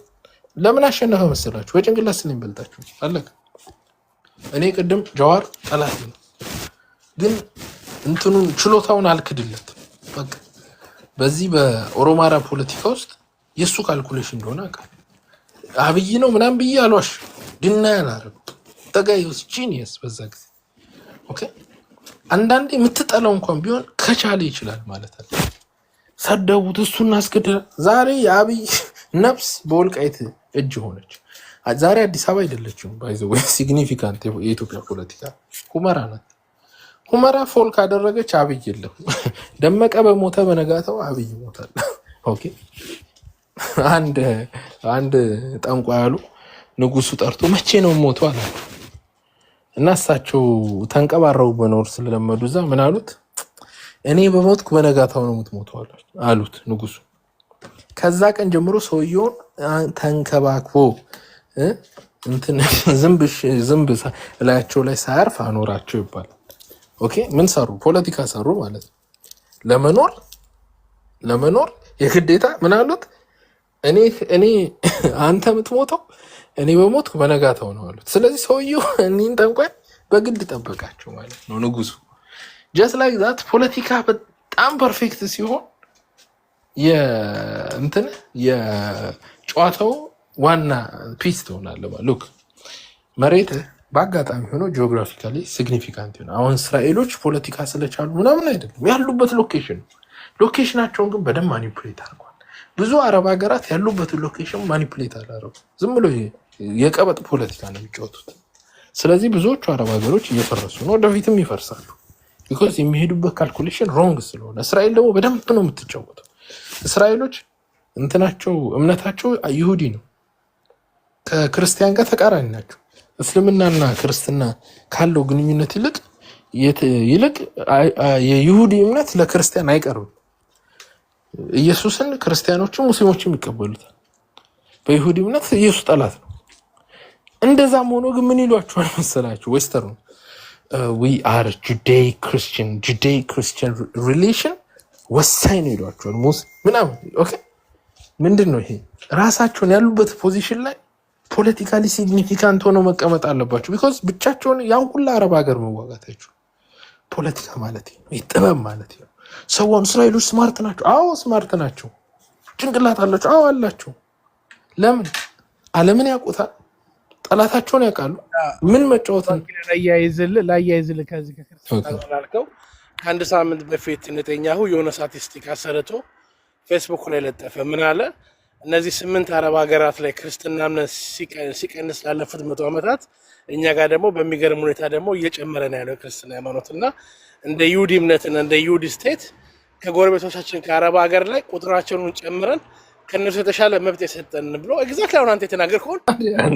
ለምን አሸነፈ መሰላችሁ? በጭንቅላት ስለሚበልጣችሁ አለቀ። እኔ ቅድም ጀዋር ጠላት ነው፣ ግን እንትኑን ችሎታውን አልክድለት። በቃ በዚህ በኦሮማራ ፖለቲካ ውስጥ የእሱ ካልኩሌሽን እንደሆነ አውቃለሁ። አብይ ነው ምናምን ብዬ አልዋሽ፣ ድና ያላረግ ተጋይስ ጂኒየስ በዛ ጊዜ ኦኬ። አንዳንዴ የምትጠላው እንኳን ቢሆን ከቻለ ይችላል ማለት አለ። ሰደቡት፣ እሱን አስገደለ። ዛሬ የአብይ ነፍስ በወልቃይት እጅ ሆነች። ዛሬ አዲስ አበባ አይደለችም። ባይዘው ሲግኒፊካንት የኢትዮጵያ ፖለቲካ ሁመራ ናት። ሁመራ ፎል ካደረገች አብይ የለም። ደመቀ በሞተ በነጋታው አብይ ሞታል። ኦኬ አንድ ጠንቋ ያሉ ንጉሱ ጠርቶ መቼ ነው ሞቱ አላቸው። እና እሳቸው ተንቀባረው በኖር ስለለመዱ እዛ ምን አሉት? እኔ በሞትኩ በነጋታው ነው የምትሞተው አሉት ንጉሱ። ከዛ ቀን ጀምሮ ሰውየውን ተንከባክቦ እንትን ዝንብ ላያቸው ላይ ሳያርፍ አኖራቸው ይባላል። ኦኬ ምን ሰሩ? ፖለቲካ ሰሩ ማለት ነው። ለመኖር የግዴታ ምን አሉት? እኔ አንተ የምትሞተው እኔ በሞትኩ በነጋታው ነው አሉት። ስለዚህ ሰውየው እኒን ጠንቋይ በግድ ጠበቃቸው ማለት ነው ንጉሱ። ጀስት ላይክ ዛት ፖለቲካ በጣም ፐርፌክት ሲሆን የጨዋታው ዋና ፒስ ትሆናለህ። ሉክ መሬት በአጋጣሚ ሆኖ ጂኦግራፊካሊ ሲግኒፊካንት ይሆናል። አሁን እስራኤሎች ፖለቲካ ስለቻሉ ምናምን አይደለም፣ ያሉበት ሎኬሽናቸውን ግን በደንብ ማኒፑሌት አድርጓል። ብዙ አረብ ሀገራት ያሉበትን ሎኬሽን ማኒፑሌት አላረጉ፣ ዝም ብሎ የቀበጥ ፖለቲካ ነው የሚጫወቱት። ስለዚህ ብዙዎቹ አረብ ሀገሮች እየፈረሱ ነው፣ ወደፊትም ይፈርሳሉ። ቢኮዝ የሚሄዱበት ካልኩሌሽን ሮንግ ስለሆነ። እስራኤል ደግሞ በደንብ ነው የምትጫወተው። እስራኤሎች እምነታቸው ይሁዲ ነው፣ ከክርስቲያን ጋር ተቃራኒ ናቸው። እስልምናና ክርስትና ካለው ግንኙነት ይልቅ የይሁዲ እምነት ለክርስቲያን አይቀርብም። ኢየሱስን ክርስቲያኖችም ሙስሊሞችም ይቀበሉታል። በይሁዲ እምነት ኢየሱስ ጠላት ነው። እንደዛም ሆኖ ግን ምን ይሏቸዋል መሰላችሁ? ዌስተርኑ ዊ አር ጁዴይ ክርስቲያን ሪሌሽን ወሳኝ ነው ይሏቸዋል። ምናምን ኦኬ ምንድን ነው ይሄ? ራሳቸውን ያሉበት ፖዚሽን ላይ ፖለቲካሊ ሲግኒፊካንት ሆነው መቀመጥ አለባቸው። ቢኮዝ ብቻቸውን ያን ሁላ አረብ ሀገር መዋጋታቸው ፖለቲካ ማለት ነው፣ ጥበብ ማለት ነው። ሰውን እስራኤሎች ስማርት ናቸው። አዎ ስማርት ናቸው። ጭንቅላት አላቸው። አዎ አላቸው። ለምን? ዓለምን ያውቁታል፣ ጠላታቸውን ያውቃሉ። ምን መጫወት ነው? ላያይዝልህ ከዚህ ከክርስቲያን ላልከው ከአንድ ሳምንት በፊት ኔታንያሁ የሆነ ስታቲስቲክ አሰርቶ ፌስቡክ ላይ ለጠፈ። ምን አለ? እነዚህ 8 አረብ ሀገራት ላይ ክርስትና እምነት ሲቀንስ ላለፉት 100 ዓመታት እኛ ጋር ደግሞ በሚገርም ሁኔታ ደግሞ እየጨመረ ነው ያለው ክርስትና ሃይማኖት እና እንደ ይሁዲ እምነትና እንደ ይሁዲ ስቴት ከጎረቤቶቻችን ከአረብ ሀገር ላይ ቁጥራቸውን ጨምረን ከነሱ የተሻለ መብት የሰጠን ብሎ ኤግዛክትሊ አሁን አንተ የተናገርከውን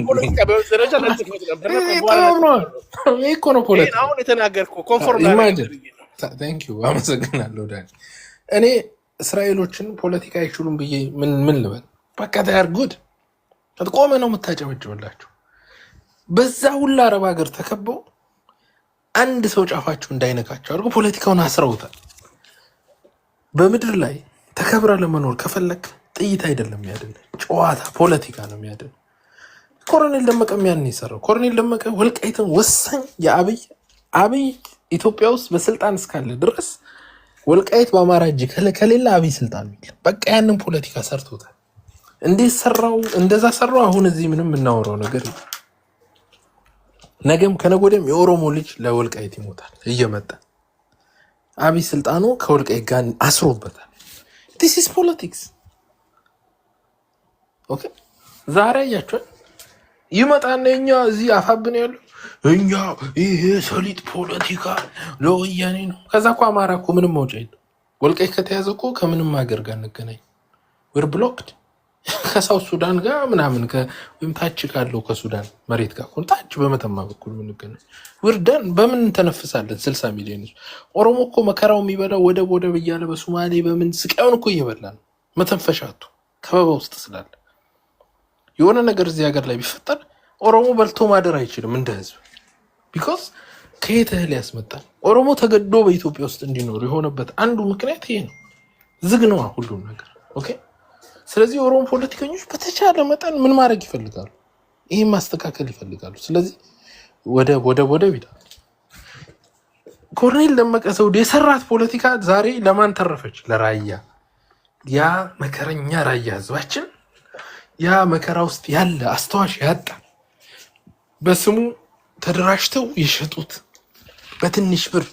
ፖለቲካ በህይወት ደረጃ ለጥፎት ነበር። አሁን የተናገርከው ኮንፎርም አመሰግናለሁ ዳኒ። እኔ እስራኤሎችን ፖለቲካ አይችሉም ብዬ ምን ልበል? በቃ ታያር ጉድ ቆመ ነው የምታጨበጭበላቸው። በዛ ሁላ አረብ ሀገር ተከበው አንድ ሰው ጫፋቸው እንዳይነካቸው አድርጎ ፖለቲካውን አስረውታል። በምድር ላይ ተከብረ ለመኖር ከፈለክ ጥይት አይደለም ያድን፣ ጨዋታ ፖለቲካ ነው የሚያድን። ኮሎኔል ደመቀ ያን ይሰራው። ኮሎኔል ደመቀ ወልቃይትን ወሳኝ የአብይ ኢትዮጵያ ውስጥ በስልጣን እስካለ ድረስ ወልቃይት በአማራ እጅ ከሌለ አብይ ስልጣን ነው። በቃ ያንን ፖለቲካ ሰርቶታል። እንዴት ሰራው? እንደዛ ሰራው። አሁን እዚህ ምንም የምናወራው ነገር ነገም ከነጎደም የኦሮሞ ልጅ ለወልቃይት ይሞታል እየመጣ አብይ ስልጣኑ ከወልቃይት ጋር አስሮበታል። this is politics ኦኬ። ዛሬ ያያችኋል ይመጣና እኛ እዚህ አፋብን ያለው እኛ ይሄ ሰሊጥ ፖለቲካ ለወያኔ ነው። ከዛ እኮ አማራ እኮ ምንም መውጫ የለም። ወልቃይት ከተያዘ እኮ ከምንም ሀገር ጋር እንገናኝ ወር ብሎክድ ከሳውት ሱዳን ጋር ምናምን ወይም ታች ካለው ከሱዳን መሬት ጋር እኮ ታች በመተማ በኩል ምንገናኝ ወርደን በምን ተነፍሳለን? 60 ሚሊዮን ኦሮሞ እኮ መከራው የሚበላው ወደብ እያለ በሶማሌ በምን ስቃዩን እኮ እየበላ ነው። መተንፈሻቱ ከበባ ውስጥ ስላለ የሆነ ነገር እዚህ ሀገር ላይ ቢፈጠር ኦሮሞ በልቶ ማደር አይችልም እንደ ህዝብ። ቢኮዝ ከየት እህል ያስመጣል? ኦሮሞ ተገዶ በኢትዮጵያ ውስጥ እንዲኖር የሆነበት አንዱ ምክንያት ይሄ ነው። ዝግ ነው ሁሉም ነገር። ኦኬ። ስለዚህ ኦሮሞ ፖለቲከኞች በተቻለ መጠን ምን ማድረግ ይፈልጋሉ? ይሄን ማስተካከል ይፈልጋሉ። ስለዚህ ወደ ቢዳ ኮሎኔል ደመቀ ዘውዴ የሰራት ፖለቲካ ዛሬ ለማን ተረፈች? ለራያ። ያ መከረኛ ራያ ህዝባችን ያ መከራ ውስጥ ያለ አስተዋሽ ያጣ በስሙ ተደራጅተው የሸጡት በትንሽ ብር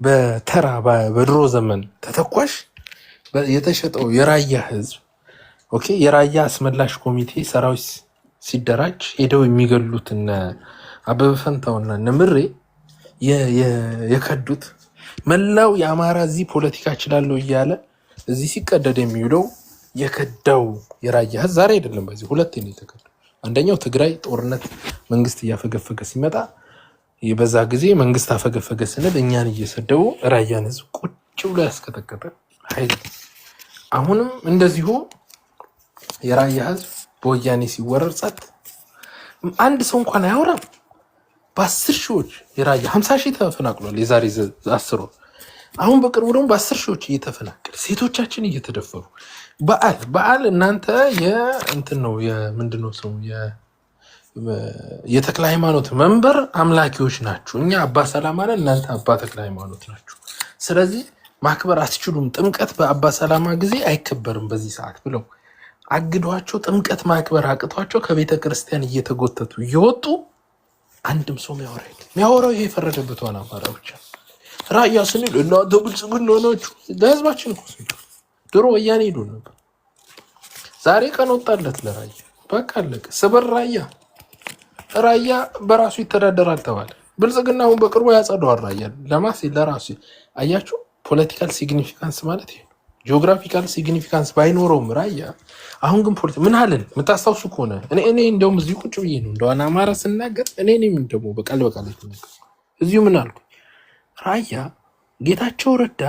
በተራ በድሮ ዘመን ተተኳሽ የተሸጠው የራያ ህዝብ ኦኬ። የራያ አስመላሽ ኮሚቴ ሰራዊት ሲደራጅ ሄደው የሚገሉት እነ አበበ ፈንታውና እነ ምሬ የከዱት መላው የአማራ እዚህ ፖለቲካ እችላለሁ እያለ እዚህ ሲቀደድ የሚውለው የከዳው የራያ ህዝብ ዛሬ አይደለም፣ በዚህ ሁለቴ ነው የተከዳው። አንደኛው ትግራይ ጦርነት መንግስት እያፈገፈገ ሲመጣ በዛ ጊዜ መንግስት አፈገፈገ ስንል እኛን እየሰደቡ ራያን ህዝብ ቁጭ ብሎ ያስቀጠቀጠ ኃይል። አሁንም እንደዚሁ የራያ ህዝብ በወያኔ ሲወረር ጸጥ አንድ ሰው እንኳን አያወራም። በ10 ሺዎች የራያ 50 ሺህ ተፈናቅሏል የዛሬ 10 ወር። አሁን በቅርቡ ደግሞ በ10 ሺዎች እየተፈናቀለ ሴቶቻችን እየተደፈሩ በዓል እናንተ የእንትን ነው የምንድነው ሰው የተክለ ሃይማኖት መንበር አምላኪዎች ናችሁ። እኛ አባ ሰላማ ነን፣ እናንተ አባ ተክለ ሃይማኖት ናችሁ። ስለዚህ ማክበር አትችሉም። ጥምቀት በአባ ሰላማ ጊዜ አይከበርም በዚህ ሰዓት ብለው አግዷቸው ጥምቀት ማክበር አቅቷቸው ከቤተ ክርስቲያን እየተጎተቱ እየወጡ አንድም ሰው የሚያወራው ይሄ የፈረደበት ዋና አማራ ብቻ። ራያ ስንል እናንተ ብልጽግና ናችሁ ለህዝባችን እኮ ድሮ ወያኔ ሄዱ ነበር። ዛሬ ቀን ወጣለት ለራያ በቃ አለቀ። ስበር ራያ በራሱ ይተዳደራል ተባለ። ብልጽግናውን በቅርቡ ያጸደዋል ራያ ለራሱ። አያችሁ ፖለቲካል ሲግኒፊካንስ ማለት ይሄ ነው። ጂኦግራፊካል ሲግኒፊካንስ ባይኖረውም ራያ አሁን ግን ምን አለን የምታስታውሱ ከሆነ እኔ እንደውም እዚሁ ቁጭ ብዬ ነው እንደዋና አማራ ስናገር እኔም ደግሞ በቃል እዚሁ ምን አልኩ? ራያ ጌታቸው ረዳ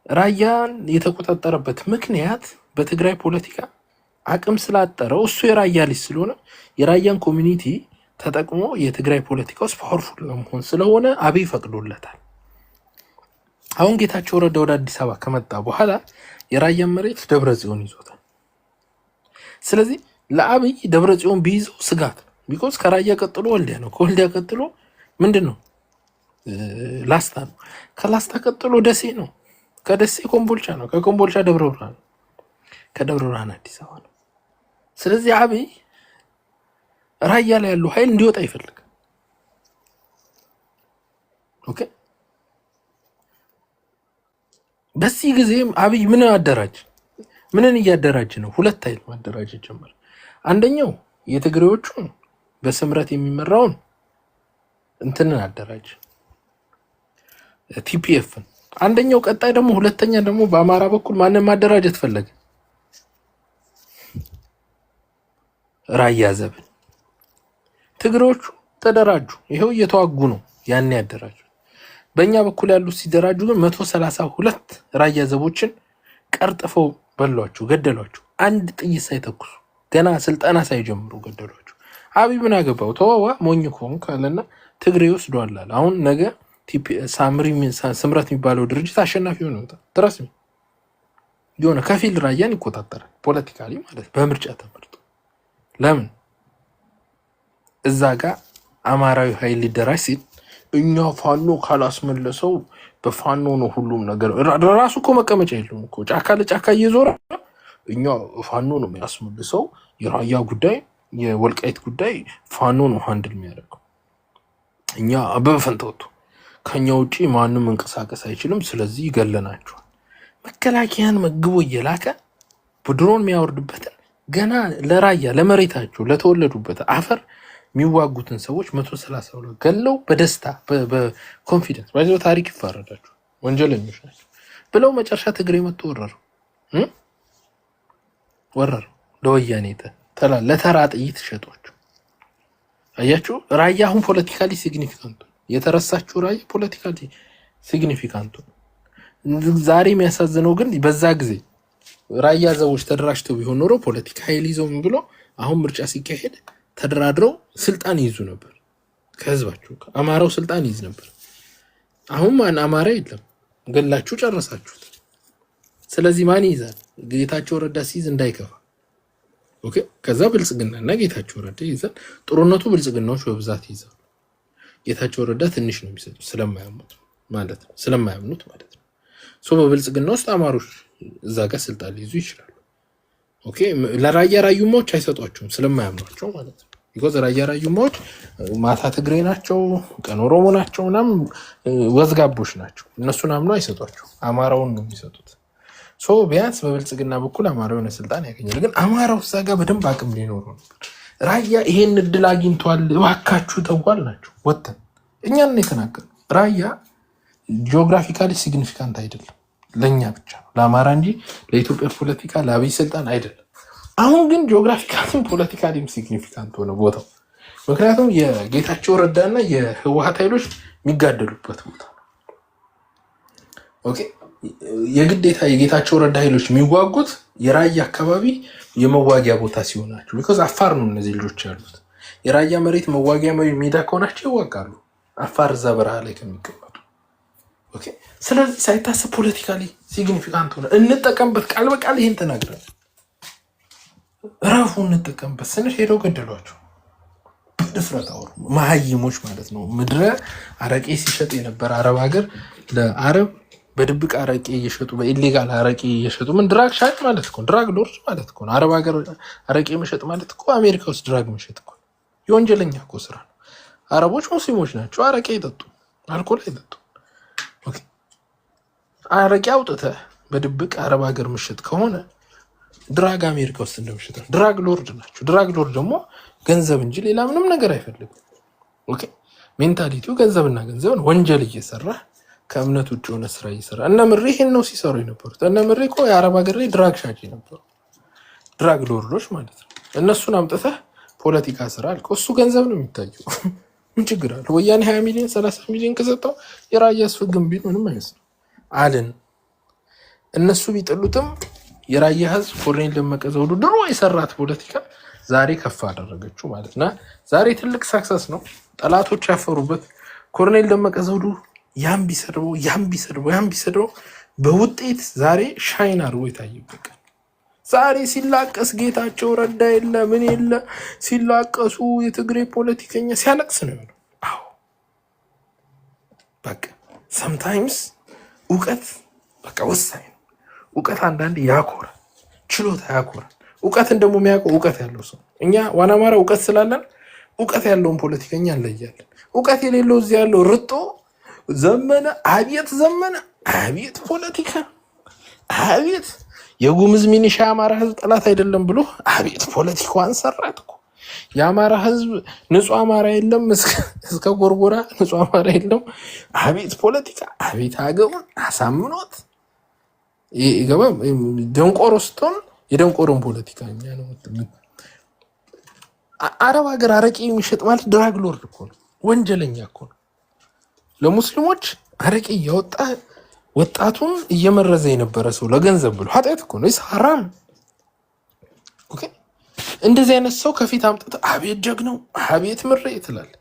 ራያን የተቆጣጠረበት ምክንያት በትግራይ ፖለቲካ አቅም ስላጠረው እሱ የራያ ልጅ ስለሆነ የራያን ኮሚኒቲ ተጠቅሞ የትግራይ ፖለቲካ ውስጥ ፓወርፉል ለመሆን ስለሆነ አብይ ፈቅዶለታል። አሁን ጌታቸው ረዳ ወደ አዲስ አበባ ከመጣ በኋላ የራያን መሬት ደብረጽዮን ይዞታል። ስለዚህ ለአብይ ደብረጽዮን ቢይዘው ስጋት ቢኮዝ ከራያ ቀጥሎ ወልዲያ ነው፣ ከወልዲያ ቀጥሎ ምንድን ነው ላስታ ነው፣ ከላስታ ቀጥሎ ደሴ ነው፣ ከደሴ ኮምቦልቻ ነው፣ ከኮምቦልቻ ደብረ ብርሃን ነው፣ ከደብረ ብርሃን አዲስ አበባ ነው። ስለዚህ አብይ ራያ ላይ ያለው ኃይል እንዲወጣ ይፈልጋል። ኦኬ። በዚህ ጊዜ አብይ ምንን እያደራጅ ነው? ሁለት ኃይል ማደራጀት ጀመረ። አንደኛው የትግሬዎቹን በስምረት የሚመራውን እንትንን አደራጅ ቲፒኤፍን። አንደኛው ቀጣይ ደግሞ ሁለተኛ ደግሞ በአማራ በኩል ማንን ማደራጀት ፈለገ? ራያ ዘብን። ትግሬዎቹ ተደራጁ፣ ይሄው እየተዋጉ ነው። ያን ያደራጁ። በእኛ በኩል ያሉት ሲደራጁ ግን 132 ራያ ዘቦችን ቀርጥፈው በሏቸው፣ ገደሏቸው። አንድ ጥይት ሳይተኩሱ ገና ስልጠና ሳይጀምሩ ገደሏቸው። አብይ ምን አገባው? ተዋዋ ሞኝ ኮንክ አለና ትግሬ ይወስዷል አለ። አሁን ነገ ስምረት የሚባለው ድርጅት አሸናፊ ሆነ ይወጣል። ትረስሚ የሆነ ከፊል ራያን ይቆጣጠራል ፖለቲካሊ ማለት በምርጫ ተመርጦ። ለምን እዛ ጋር አማራዊ ኃይል ሊደራጅ ሲል እኛ ፋኖ ካላስመለሰው በፋኖ ነው ሁሉም ነገር። ራሱ እኮ መቀመጫ የለውም እኮ ጫካ ለጫካ እየዞረ እኛ ፋኖ ነው የሚያስመልሰው፣ የራያ ጉዳይ የወልቃይት ጉዳይ ፋኖ ነው ሃንድል የሚያደርገው፣ እኛ አበበ ፈንታው ከኛ ውጪ ማንም እንቀሳቀስ አይችልም፣ ስለዚህ ይገለናቸዋል። መከላከያን መግቦ እየላከ በድሮን የሚያወርድበትን ገና ለራያ ለመሬታቸው ለተወለዱበት አፈር የሚዋጉትን ሰዎች 132 ገለው በደስታ በኮንፊደንስ ባይዘው ታሪክ ይፋረዳቸው ወንጀለኞች ናቸው ብለው መጨረሻ ትግሬ መጥቶ ወረሩ ለወያኔ ለተራ ጥይት ሸጧቸው። አያችሁ ራያ አሁን ፖለቲካሊ ሲግኒፊካንት የተረሳችሁ ራያ ፖለቲካሊ ሲግኒፊካንት ዛሬ የሚያሳዝነው ግን በዛ ጊዜ ራያ ዘቦች ተደራጅተው ቢሆን ኖሮ ፖለቲካ ኃይል ይዘው ምን ብሎ አሁን ምርጫ ሲካሄድ ተደራድረው ስልጣን ይዙ ነበር። ከህዝባቸው አማራው ስልጣን ይዝ ነበር። አሁን ማን አማራ የለም ገላችሁ ጨረሳችሁት። ስለዚህ ማን ይዛል? ጌታቸው ረዳ ሲይዝ እንዳይከፋ ኦኬ። ከዛ ብልጽግናና ጌታቸው ረዳ ይዛል። ጥሩነቱ ብልጽግናዎች በብዛት ይዛል። ጌታቸው ረዳ ትንሽ ነው የሚሰጡት ስለማያምኑት ማለት ነው። ሶ በብልጽግና ውስጥ አማሮች እዛ ጋር ስልጣን ሊይዙ ይችላሉ። ኦኬ ለራያ ራዩማዎች አይሰጧቸውም ስለማያምኗቸው ማለት ነው። ቢኮዝ ራያ ራዩማዎች ማታ ትግሬ ናቸው፣ ቀን ኦሮሞ ናቸው፣ ምናምን ወዝጋቦች ናቸው። እነሱን አምነው አይሰጧቸው፣ አማራውን ነው የሚሰጡት። ሶ ቢያንስ በብልጽግና በኩል አማራው የሆነ ስልጣን ያገኛል። ግን አማራው እዛ ጋር በደንብ አቅም ሊኖረው ነበር። ራያ ይሄን እድል አግኝቷል፣ እባካችሁ ተዋል ናቸው። ወተን እኛን ነው የተናገረው። ራያ ጂኦግራፊካሊ ሲግኒፊካንት አይደለም ለኛ ብቻ ነው ለአማራ እንጂ ለኢትዮጵያ ፖለቲካ ለአብይ ስልጣን አይደለም። አሁን ግን ጂኦግራፊካሊም ፖለቲካሊም ሲግኒፊካንት ሆነ ቦታው። ምክንያቱም የጌታቸው ረዳና የህወሓት ኃይሎች የሚጋደሉበት ቦታ ነው። ኦኬ የግዴታ የጌታቸው ረዳ ኃይሎች የሚዋጉት የራያ አካባቢ የመዋጊያ ቦታ ሲሆናቸው ቢኮዝ አፋር ነው እነዚህ ልጆች ያሉት። የራያ መሬት መዋጊያ ሜዳ ከሆናቸው ይዋጋሉ አፋር እዛ በረሃ ላይ ከሚቀመጡ። ኦኬ ስለዚህ ሳይታሰብ ፖለቲካሊ ሲግኒፊካንት ሆነ። እንጠቀምበት ቃል በቃል ይሄን ተናግረን ረፉ እንጠቀምበት ስንል ሄደው ገደሏቸው። በድፍረት አወሩ መሀይሞች ማለት ነው። ምድረ አረቄ ሲሸጥ የነበረ አረብ ሀገር ለአረብ በድብቅ አረቄ እየሸጡ በኢሌጋል አረቄ እየሸጡ ምን ድራግ ሻጭ ማለት እኮ ድራግ ሎርድ ማለት እኮ አረብ ሀገር አረቄ መሸጥ ማለት እኮ አሜሪካ ውስጥ ድራግ መሸጥ እኮ የወንጀለኛ እኮ ስራ ነው። አረቦች ሙስሊሞች ናቸው። አረቄ ይጠጡ፣ አልኮል አይጠጡ። ኦኬ አረቄ አውጥተህ በድብቅ አረብ ሀገር ምሽጥ ከሆነ ድራግ አሜሪካ ውስጥ እንደምሽጥ ነው። ድራግ ሎርድ ናቸው። ድራግ ሎርድ ደግሞ ገንዘብ እንጂ ሌላ ምንም ነገር አይፈልግም። ኦኬ ሜንታሊቲው ገንዘብና ገንዘብን ወንጀል እየሰራ ከእምነት ውጭ የሆነ ስራ እየሰራ እነ ምሬ ይሄን ነው ሲሰሩ የነበሩት። እነ ምሬ እኮ የአረብ ሀገር ላይ ድራግ ሻጭ ነበሩ፣ ድራግ ሎርዶች ማለት ነው። እነሱን አምጥተህ ፖለቲካ ስራ አልከው፣ እሱ ገንዘብ ነው የሚታየው። ምን ችግር አለ? ወያኔ 20 ሚሊዮን 30 ሚሊዮን ከሰጠው የራያ አስፈግም ቢል ምንም አይመስልም አልን። እነሱ ቢጥሉትም የራያ ህዝብ ኮሎኔል ደመቀ ዘውዱ ድሮ የሰራት ፖለቲካ ዛሬ ከፍ አደረገችው ማለትና ዛሬ ትልቅ ሳክሰስ ነው። ጠላቶች ያፈሩበት ኮሎኔል ደመቀ ዘውዱ ያም ቢሰድበው በውጤት ዛሬ ሻይን አድርጎ የታየበት ዛሬ ሲላቀስ ጌታቸው ረዳ የለ ምን የለ ሲላቀሱ የትግሬ ፖለቲከኛ ሲያለቅስ ነው ያለው። አዎ በቃ ሰምታይምስ እውቀት በቃ ወሳኝ ነው። እውቀት አንዳንዴ ያኮራል፣ ችሎታ ያኮራል። እውቀትን ደግሞ የሚያውቀው እውቀት ያለው ሰው። እኛ ዋና አማራ እውቀት ስላለን እውቀት ያለውን ፖለቲከኛ እንለያለን። እውቀት የሌለው እዚህ ያለው ርጦ ዘመነ አቤት ፖለቲካ አቤት የጉምዝ ሚኒሻ የአማራ ህዝብ ጠላት አይደለም ብሎ አቤት ፖለቲካዋን ሰራት እኮ። የአማራ ህዝብ ንጹህ አማራ የለም እስከ ጎርጎራ ንጹህ አማራ የለም። አቤት ፖለቲካ አቤት አገቡን አሳምኖት ይገባ። ደንቆሮ ስትሆን የደንቆሮን ፖለቲካኛ ነው። አረብ ሀገር አረቄ የሚሸጥ ማለት ድራግ ሎርድ እኮ ነው፣ ወንጀለኛ እኮ ነው። ለሙስሊሞች አረቄ እያወጣ ወጣቱን እየመረዘ የነበረ ሰው ለገንዘብ ብሎ ኃጢአት እኮ ነው፣ ሐራም። ኦኬ እንደዚህ አይነት ሰው ከፊት አምጥተህ አቤት ጀግናው አቤት ምሬ ትላለህ።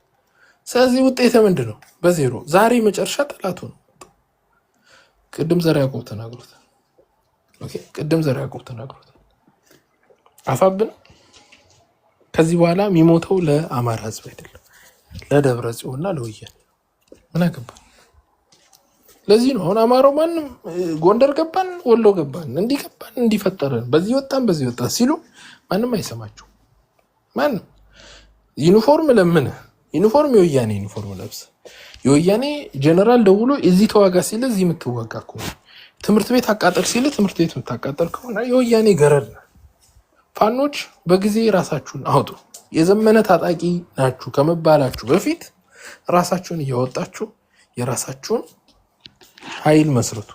ስለዚህ ውጤት ምንድን ነው? በዜሮ ዛሬ መጨረሻ ጠላቱ ነው። ቅድም ዘር ያዕቆብ ተናግሮታል። ኦኬ ቅድም ዘር ያዕቆብ ተናግሮታል። አፋብን ከዚህ በኋላ የሚሞተው ለአማራ ህዝብ አይደለም ለደብረ ጽዮንና ለወያኔ ምን አገባ። ለዚህ ነው አሁን አማራው ማንም ጎንደር ገባን ወሎ ገባን እንዲገባን እንዲፈጠረን በዚህ ወጣን ሲሉ ማንም አይሰማቸው። ማንም ዩኒፎርም ለምን ዩኒፎርም የወያኔ ዩኒፎርም ለብስ የወያኔ ጀነራል ደውሎ እዚህ ተዋጋ ሲል እዚህ የምትዋጋ ከሆነ ትምህርት ቤት አቃጠል ሲል ትምህርት ቤት የምታቃጠል ከሆነ የወያኔ ገረድ ነው። ፋኖች በጊዜ ራሳችሁን አውጡ። የዘመነ ታጣቂ ናችሁ ከመባላችሁ በፊት ራሳችሁን እያወጣችሁ የራሳችሁን ኃይል መስርቱ።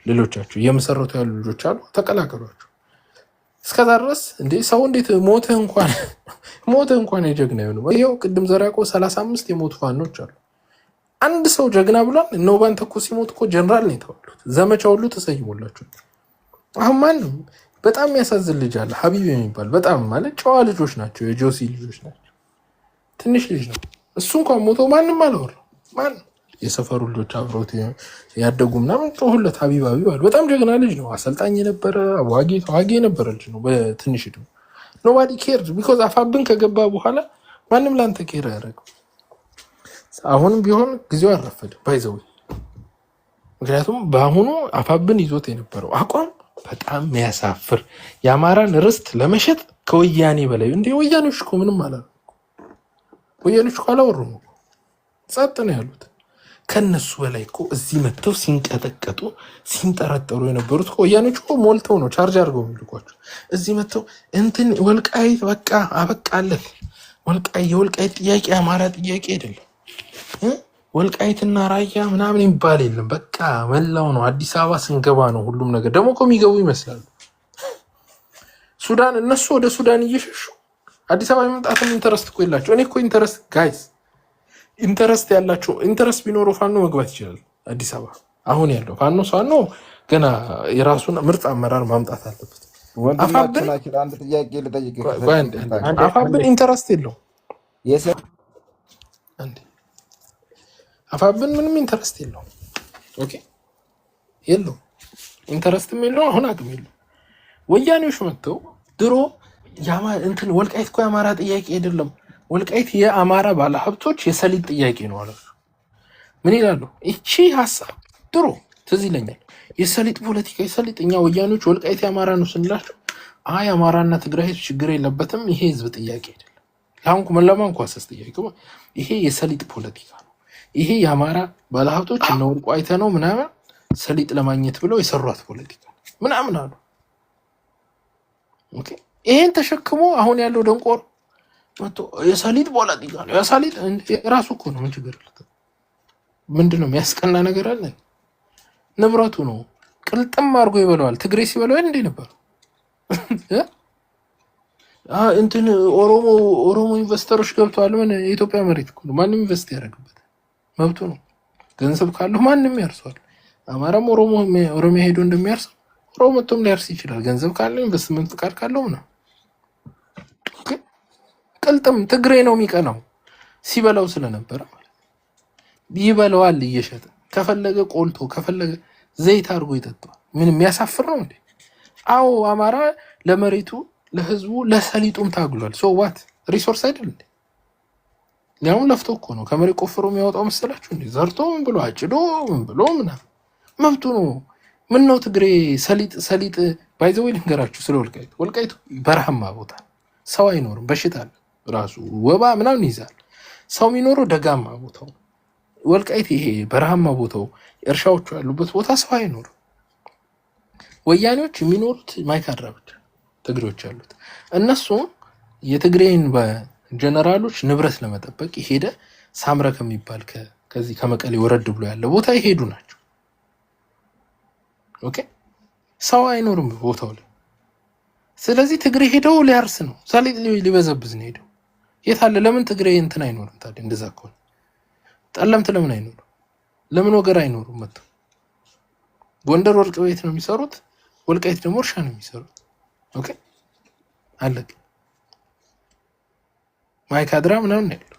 ሌሎቻችሁ እየመሰረቱ ያሉ ልጆች አሉ፣ ተቀላቀሏቸው። እስከዛ ድረስ እንዴ ሰው እንዴት ሞተ እንኳን የጀግና ይሆኑ። ይኸው ቅድም ዘራቆ 35 የሞቱ ፋኖች አሉ። አንድ ሰው ጀግና ብሏል። ኖባን ተኮ ሲሞት እኮ ጀነራል ነው የተባሉት። ዘመቻ ሁሉ ተሰይሞላቸው። አሁን ማንም በጣም የሚያሳዝን ልጅ አለ ሀቢብ የሚባል በጣም ማለት ጨዋ ልጆች ናቸው፣ የጆሲ ልጆች ናቸው። ትንሽ ልጅ ነው እሱ እንኳን ሞቶ ማንም አላወራም። ማንም የሰፈሩ ልጆች አብሮት ያደጉ ምናምን ጮሁለት። ሀቢብ አለ በጣም ጀግና ልጅ ነው። አሰልጣኝ የነበረ ተዋጊ የነበረ ልጅ ነው። በትንሽ ዕድሜ ኖባዲ ኬርድ ቢኮዝ አፋብን ከገባ በኋላ ማንም ላንተ ኬር አያደርግም። አሁንም ቢሆን ጊዜው አረፈደ ባይዘው። ምክንያቱም በአሁኑ አፋብን ይዞት የነበረው አቋም በጣም የሚያሳፍር የአማራን ርስት ለመሸጥ ከወያኔ በላይ እንደ ወያኔዎች እኮ ምንም አላሉ። ወያኔዎች እኮ አላወሩም፣ ጸጥ ነው ያሉት። ከነሱ በላይ እኮ እዚህ መጥተው ሲንቀጠቀጡ ሲንጠረጠሩ የነበሩት እኮ ወያኔዎች እኮ ሞልተው ነው ቻርጅ አድርገው የሚልኳቸው። እዚህ መጥተው እንትን ወልቃይት በቃ አበቃለት። የወልቃይት ጥያቄ አማራ ጥያቄ አይደለም። ወልቃይትና ራያ ምናምን ይባል የለም። በቃ መላው ነው። አዲስ አበባ ስንገባ ነው ሁሉም ነገር። ደግሞ እኮ የሚገቡ ይመስላሉ። ሱዳን እነሱ ወደ ሱዳን እየሸሹ አዲስ አበባ የመምጣትም ኢንተረስት እኮ የላቸው። እኔ እኮ ኢንተረስት ጋይስ ኢንተረስት ያላቸው ኢንተረስት ቢኖረው ፋኖ መግባት ይችላል አዲስ አበባ። አሁን ያለው ፋኖ ገና የራሱን ምርጥ አመራር ማምጣት አለበት። አፋብን ኢንተረስት የለው አፋብን ምንም ኢንተረስት የለው። ኦኬ የለው ኢንተረስትም የለው። አሁን አቅም የለው። ወያኔዎች መጥተው ድሮ እንትን ወልቃይት እኮ የአማራ ጥያቄ አይደለም፣ ወልቃይት የአማራ ባለሀብቶች የሰሊጥ ጥያቄ ነው አለ። ምን ይላሉ? እቺ ሀሳብ ድሮ ትዝ ይለኛል። የሰሊጥ ፖለቲካ የሰሊጥ እኛ ወያኔዎች ወልቃይት የአማራ ነው ስንላቸው አይ አማራና ትግራይ ችግር የለበትም፣ ይሄ ህዝብ ጥያቄ አይደለም። ለማንኳሰስ ጥያቄ ይሄ የሰሊጥ ፖለቲካ ነው። ይሄ የአማራ ባለሀብቶች እነ ወርቁ አይተህ ነው ምናምን ሰሊጥ ለማግኘት ብለው የሰሯት ፖለቲካ ምናምን አሉ። ኦኬ ይሄን ተሸክሞ አሁን ያለው ደንቆር መጥቶ የሰሊጥ ፖለቲካ ነው። የሰሊጥ ራሱ እኮ ነው። ምን ችግር አለ? ምንድነው የሚያስቀና ነገር አለ? ንብረቱ ነው። ቅልጥም አድርጎ ይበለዋል። ትግሬ ሲበለው እንዴ ነበር እንትን ኦሮሞ ኢንቨስተሮች ገብተዋል። ምን የኢትዮጵያ መሬት እኮ ነው። ማንም ኢንቨስት ያደርግበት መብቱ ነው። ገንዘብ ካለው ማንም ያርሰዋል። አማራም ኦሮሚያ ሄዶ እንደሚያርሰው ኦሮሞ መጥቶም ሊያርስ ይችላል። ገንዘብ ካለው ኢንቨስትመንት ፍቃድ ካለው ነው። ቅልጥም ትግሬ ነው የሚቀናው ሲበላው ስለነበረ ማለት ይበላዋል እየሸጠ ከፈለገ ቆልቶ ከፈለገ ዘይት አድርጎ ይጠጣዋል። ምን የሚያሳፍር ነው እንዴ? አዎ አማራ ለመሬቱ ለህዝቡ ለሰሊጡም ታግሏል። ሶ ዋት ሪሶርስ አይደል እንዴ? ያው ለፍቶ እኮ ነው ከመሬት ቆፍሮ የሚያወጣው መሰላችሁ እንዴ? ዘርቶ ምን ብሎ አጭዶ ምን ብሎ ምናምን መብቱ ነው። ምን ነው ትግሬ ሰሊጥ ባይዘው ልንገራችሁ ስለ ወልቃይት በረሃማ ቦታ ሰው አይኖርም። በሽታ አለ ራሱ ወባ ምናምን ይዛል። ሰው የሚኖረው ደጋማ ቦታው ወልቃይት ይሄ በረሃማ ቦታው እርሻዎቹ ያሉበት ቦታ ሰው አይኖርም። ወያኔዎች የሚኖሩት ማይካድራ ብቻ ትግሬዎች ያሉት እነሱ የትግሬን በጀነራሎች ንብረት ለመጠበቅ የሄደ ሳምረ ከሚባል ከዚህ ከመቀሌ ወረድ ብሎ ያለ ቦታ የሄዱ ናቸው። ኦኬ ሰው አይኖርም ቦታው ላይ። ስለዚህ ትግሬ ሄደው ሊያርስ ነው፣ ሰሊጥ ሊበዘብዝ ነው ሄደው። የት አለ? ለምን ትግሬ እንትን አይኖርም ታዲያ? እንደዛ ከሆነ ጠለምት ለምን አይኖርም? ለምን ወገር አይኖሩም? መጥተው ጎንደር ወርቅ ቤት ነው የሚሰሩት፣ ወልቃይት ደግሞ እርሻ ነው የሚሰሩት። ኦኬ አለቀ። ማይካድራ ምናምን ነው ያለው።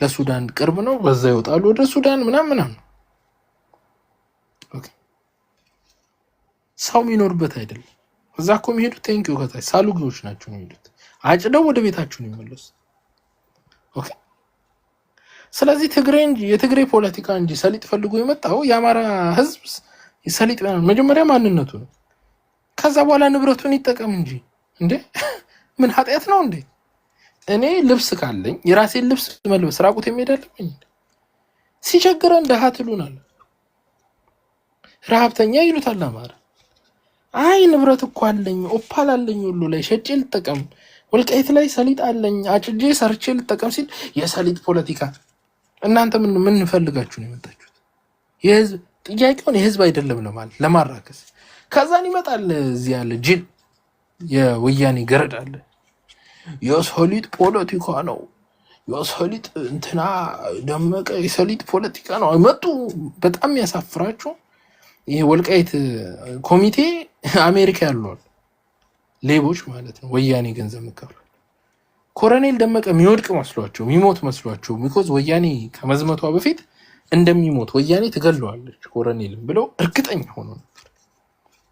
ለሱዳን ቅርብ ነው፣ በዛ ይወጣሉ ወደ ሱዳን ምናምን። ኦኬ ሰው የሚኖርበት አይደለም። እዛ እኮ የሚሄዱት ቴንኪው ከታች ሳሉጊዎች ናቸው የሚሄዱት፣ አጭደው ወደ ቤታቸው ነው የሚመለሱት። ኦኬ ስለዚህ የትግሬ ፖለቲካ እንጂ ሰሊጥ ፈልጎ የመጣው የአማራ ህዝብ ሰሊጥ መጀመሪያ ማንነቱ ነው። ከዛ በኋላ ንብረቱን ይጠቀም እንጂ እንዴ ምን ኃጢአት ነው እንዴ? እኔ ልብስ ካለኝ የራሴን ልብስ መልበስ ራቁት የሚሄዳለኝ ሲቸግረን ደሃ ትሉናል፣ ረሃብተኛ ይሉታል አማራ። አይ ንብረት እኮ አለኝ ኦፓል አለኝ ሁሉ ላይ ሸጬ ልጠቀም፣ ወልቃይት ላይ ሰሊጥ አለኝ አጭጄ ሰርቼ ልጠቀም ሲል የሰሊጥ ፖለቲካ። እናንተ ምን ፈልጋችሁ ነው የመጣችሁት? የህዝብ ጥያቄውን የህዝብ አይደለም ለማራከስ። ከዛን ይመጣል እዚህ ያለ ጅል የወያኔ ገረድ አለ። የሰሊጥ ፖለቲካ ነው የሰሊጥ እንትና ደመቀ የሰሊጥ ፖለቲካ ነው መጡ። በጣም ያሳፍራችሁ። ይሄ ወልቃይት ኮሚቴ አሜሪካ ያለው ሌቦች ማለት ነው። ወያኔ ገንዘብ መከፈል ኮሎኔል ደመቀ የሚወድቅ መስሏቸው የሚሞት መስሏቸው ቢኮዝ ወያኔ ከመዝመቷ በፊት እንደሚሞት ወያኔ ትገለዋለች ኮሎኔልም ብለው እርግጠኛ ሆኖ ነበር።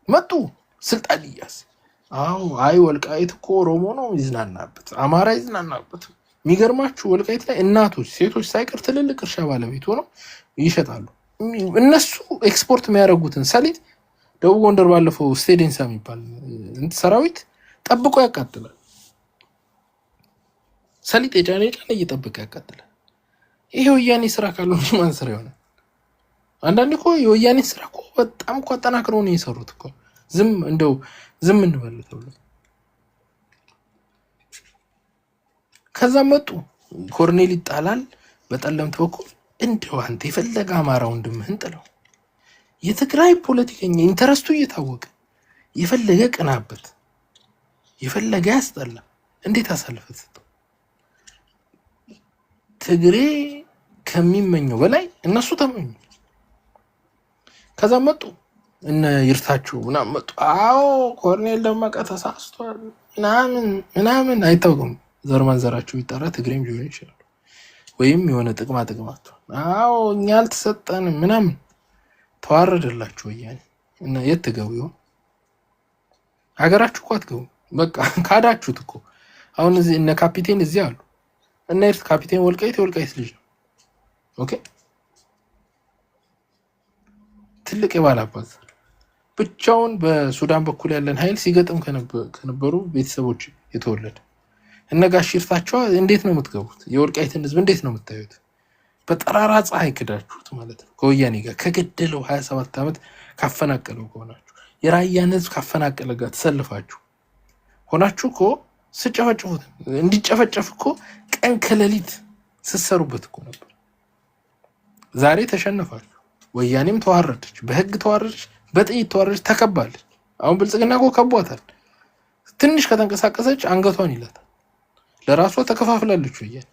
መጡ ስልጣን ይያዝ። አዎ አይ ወልቃይት እኮ ኦሮሞ ነው ይዝናናበት፣ አማራ ይዝናናበት። የሚገርማችሁ ወልቃይት ላይ እናቶች ሴቶች ሳይቀር ትልልቅ እርሻ ባለቤት ሆነው ይሸጣሉ። እነሱ ኤክስፖርት የሚያደርጉትን ሰሊጥ ደቡብ ጎንደር ባለፈው ስቴዴንሳ የሚባል ሰራዊት ጠብቆ ያቃጥላል። ሰሊጥ የጫነ እየጠበቀ ያቃጥላል። ይሄ ወያኔ ስራ ካልሆነ ማን ስራ ይሆናል? አንዳንዴ እኮ የወያኔ ስራ እኮ በጣም እኮ አጠናክረው ነው የሰሩት እኮ። ዝም እንበል ተብሎ ከዛ መጡ። ኮሎኔል ይጣላል በጠለምት በኩል። እንደው አንተ የፈለገ አማራ ወንድምህን ጥለው የትግራይ ፖለቲከኛ ኢንተረስቱ እየታወቀ የፈለገ ቅናበት የፈለገ ያስጠላ እንዴት አሳልፈት ትግሬ ከሚመኘው በላይ እነሱ ተመኙ። ከዛ መጡ እነ ይርታችሁ ምናምን መጡ። አዎ ኮሎኔል ደመቀ ተሳስቷል ምናምን አይታወቅም። ዘር ማንዘራችሁ ይጣራ ትግሬም ሊሆን ይችላል ወይም የሆነ ጥቅማት። አዎ እኛ አልተሰጠንም ምናምን ተዋረደላችሁ ወያኔ። እና የት ትገቡ ይሆን? ሀገራችሁ እኮ አትገቡ። በቃ ካዳችሁት እኮ። አሁን እዚህ እነ ካፒቴን እዚህ አሉ። እና ካፒቴን ወልቃይት የወልቃይት ልጅ ነው። ኦኬ ትልቅ የባላባት ብቻውን በሱዳን በኩል ያለን ኃይል ሲገጥም ከነበሩ ቤተሰቦች የተወለደ እነ ጋሽ ይርታቸው እንዴት ነው የምትገቡት? የወልቃይትን ህዝብ እንዴት ነው የምታዩት? በጠራራ ፀሐይ ክዳችሁት ማለት ነው። ከወያኔ ጋር ከገደለው 27 ዓመት ካፈናቀለው ከሆናችሁ የራያን ህዝብ ካፈናቀለ ጋር ተሰልፋችሁ ሆናችሁ እኮ ስጨፈጭፉት እንዲጨፈጨፍ እኮ ቀን ከሌሊት ስትሰሩበት እኮ ነበር። ዛሬ ተሸነፋችሁ። ወያኔም ተዋረደች፣ በህግ ተዋረደች፣ በጥይት ተዋረደች፣ ተከባለች። አሁን ብልጽግና እኮ ከቧታል። ትንሽ ከተንቀሳቀሰች አንገቷን ይላታል። ለራሷ ተከፋፍላለች ወያኔ።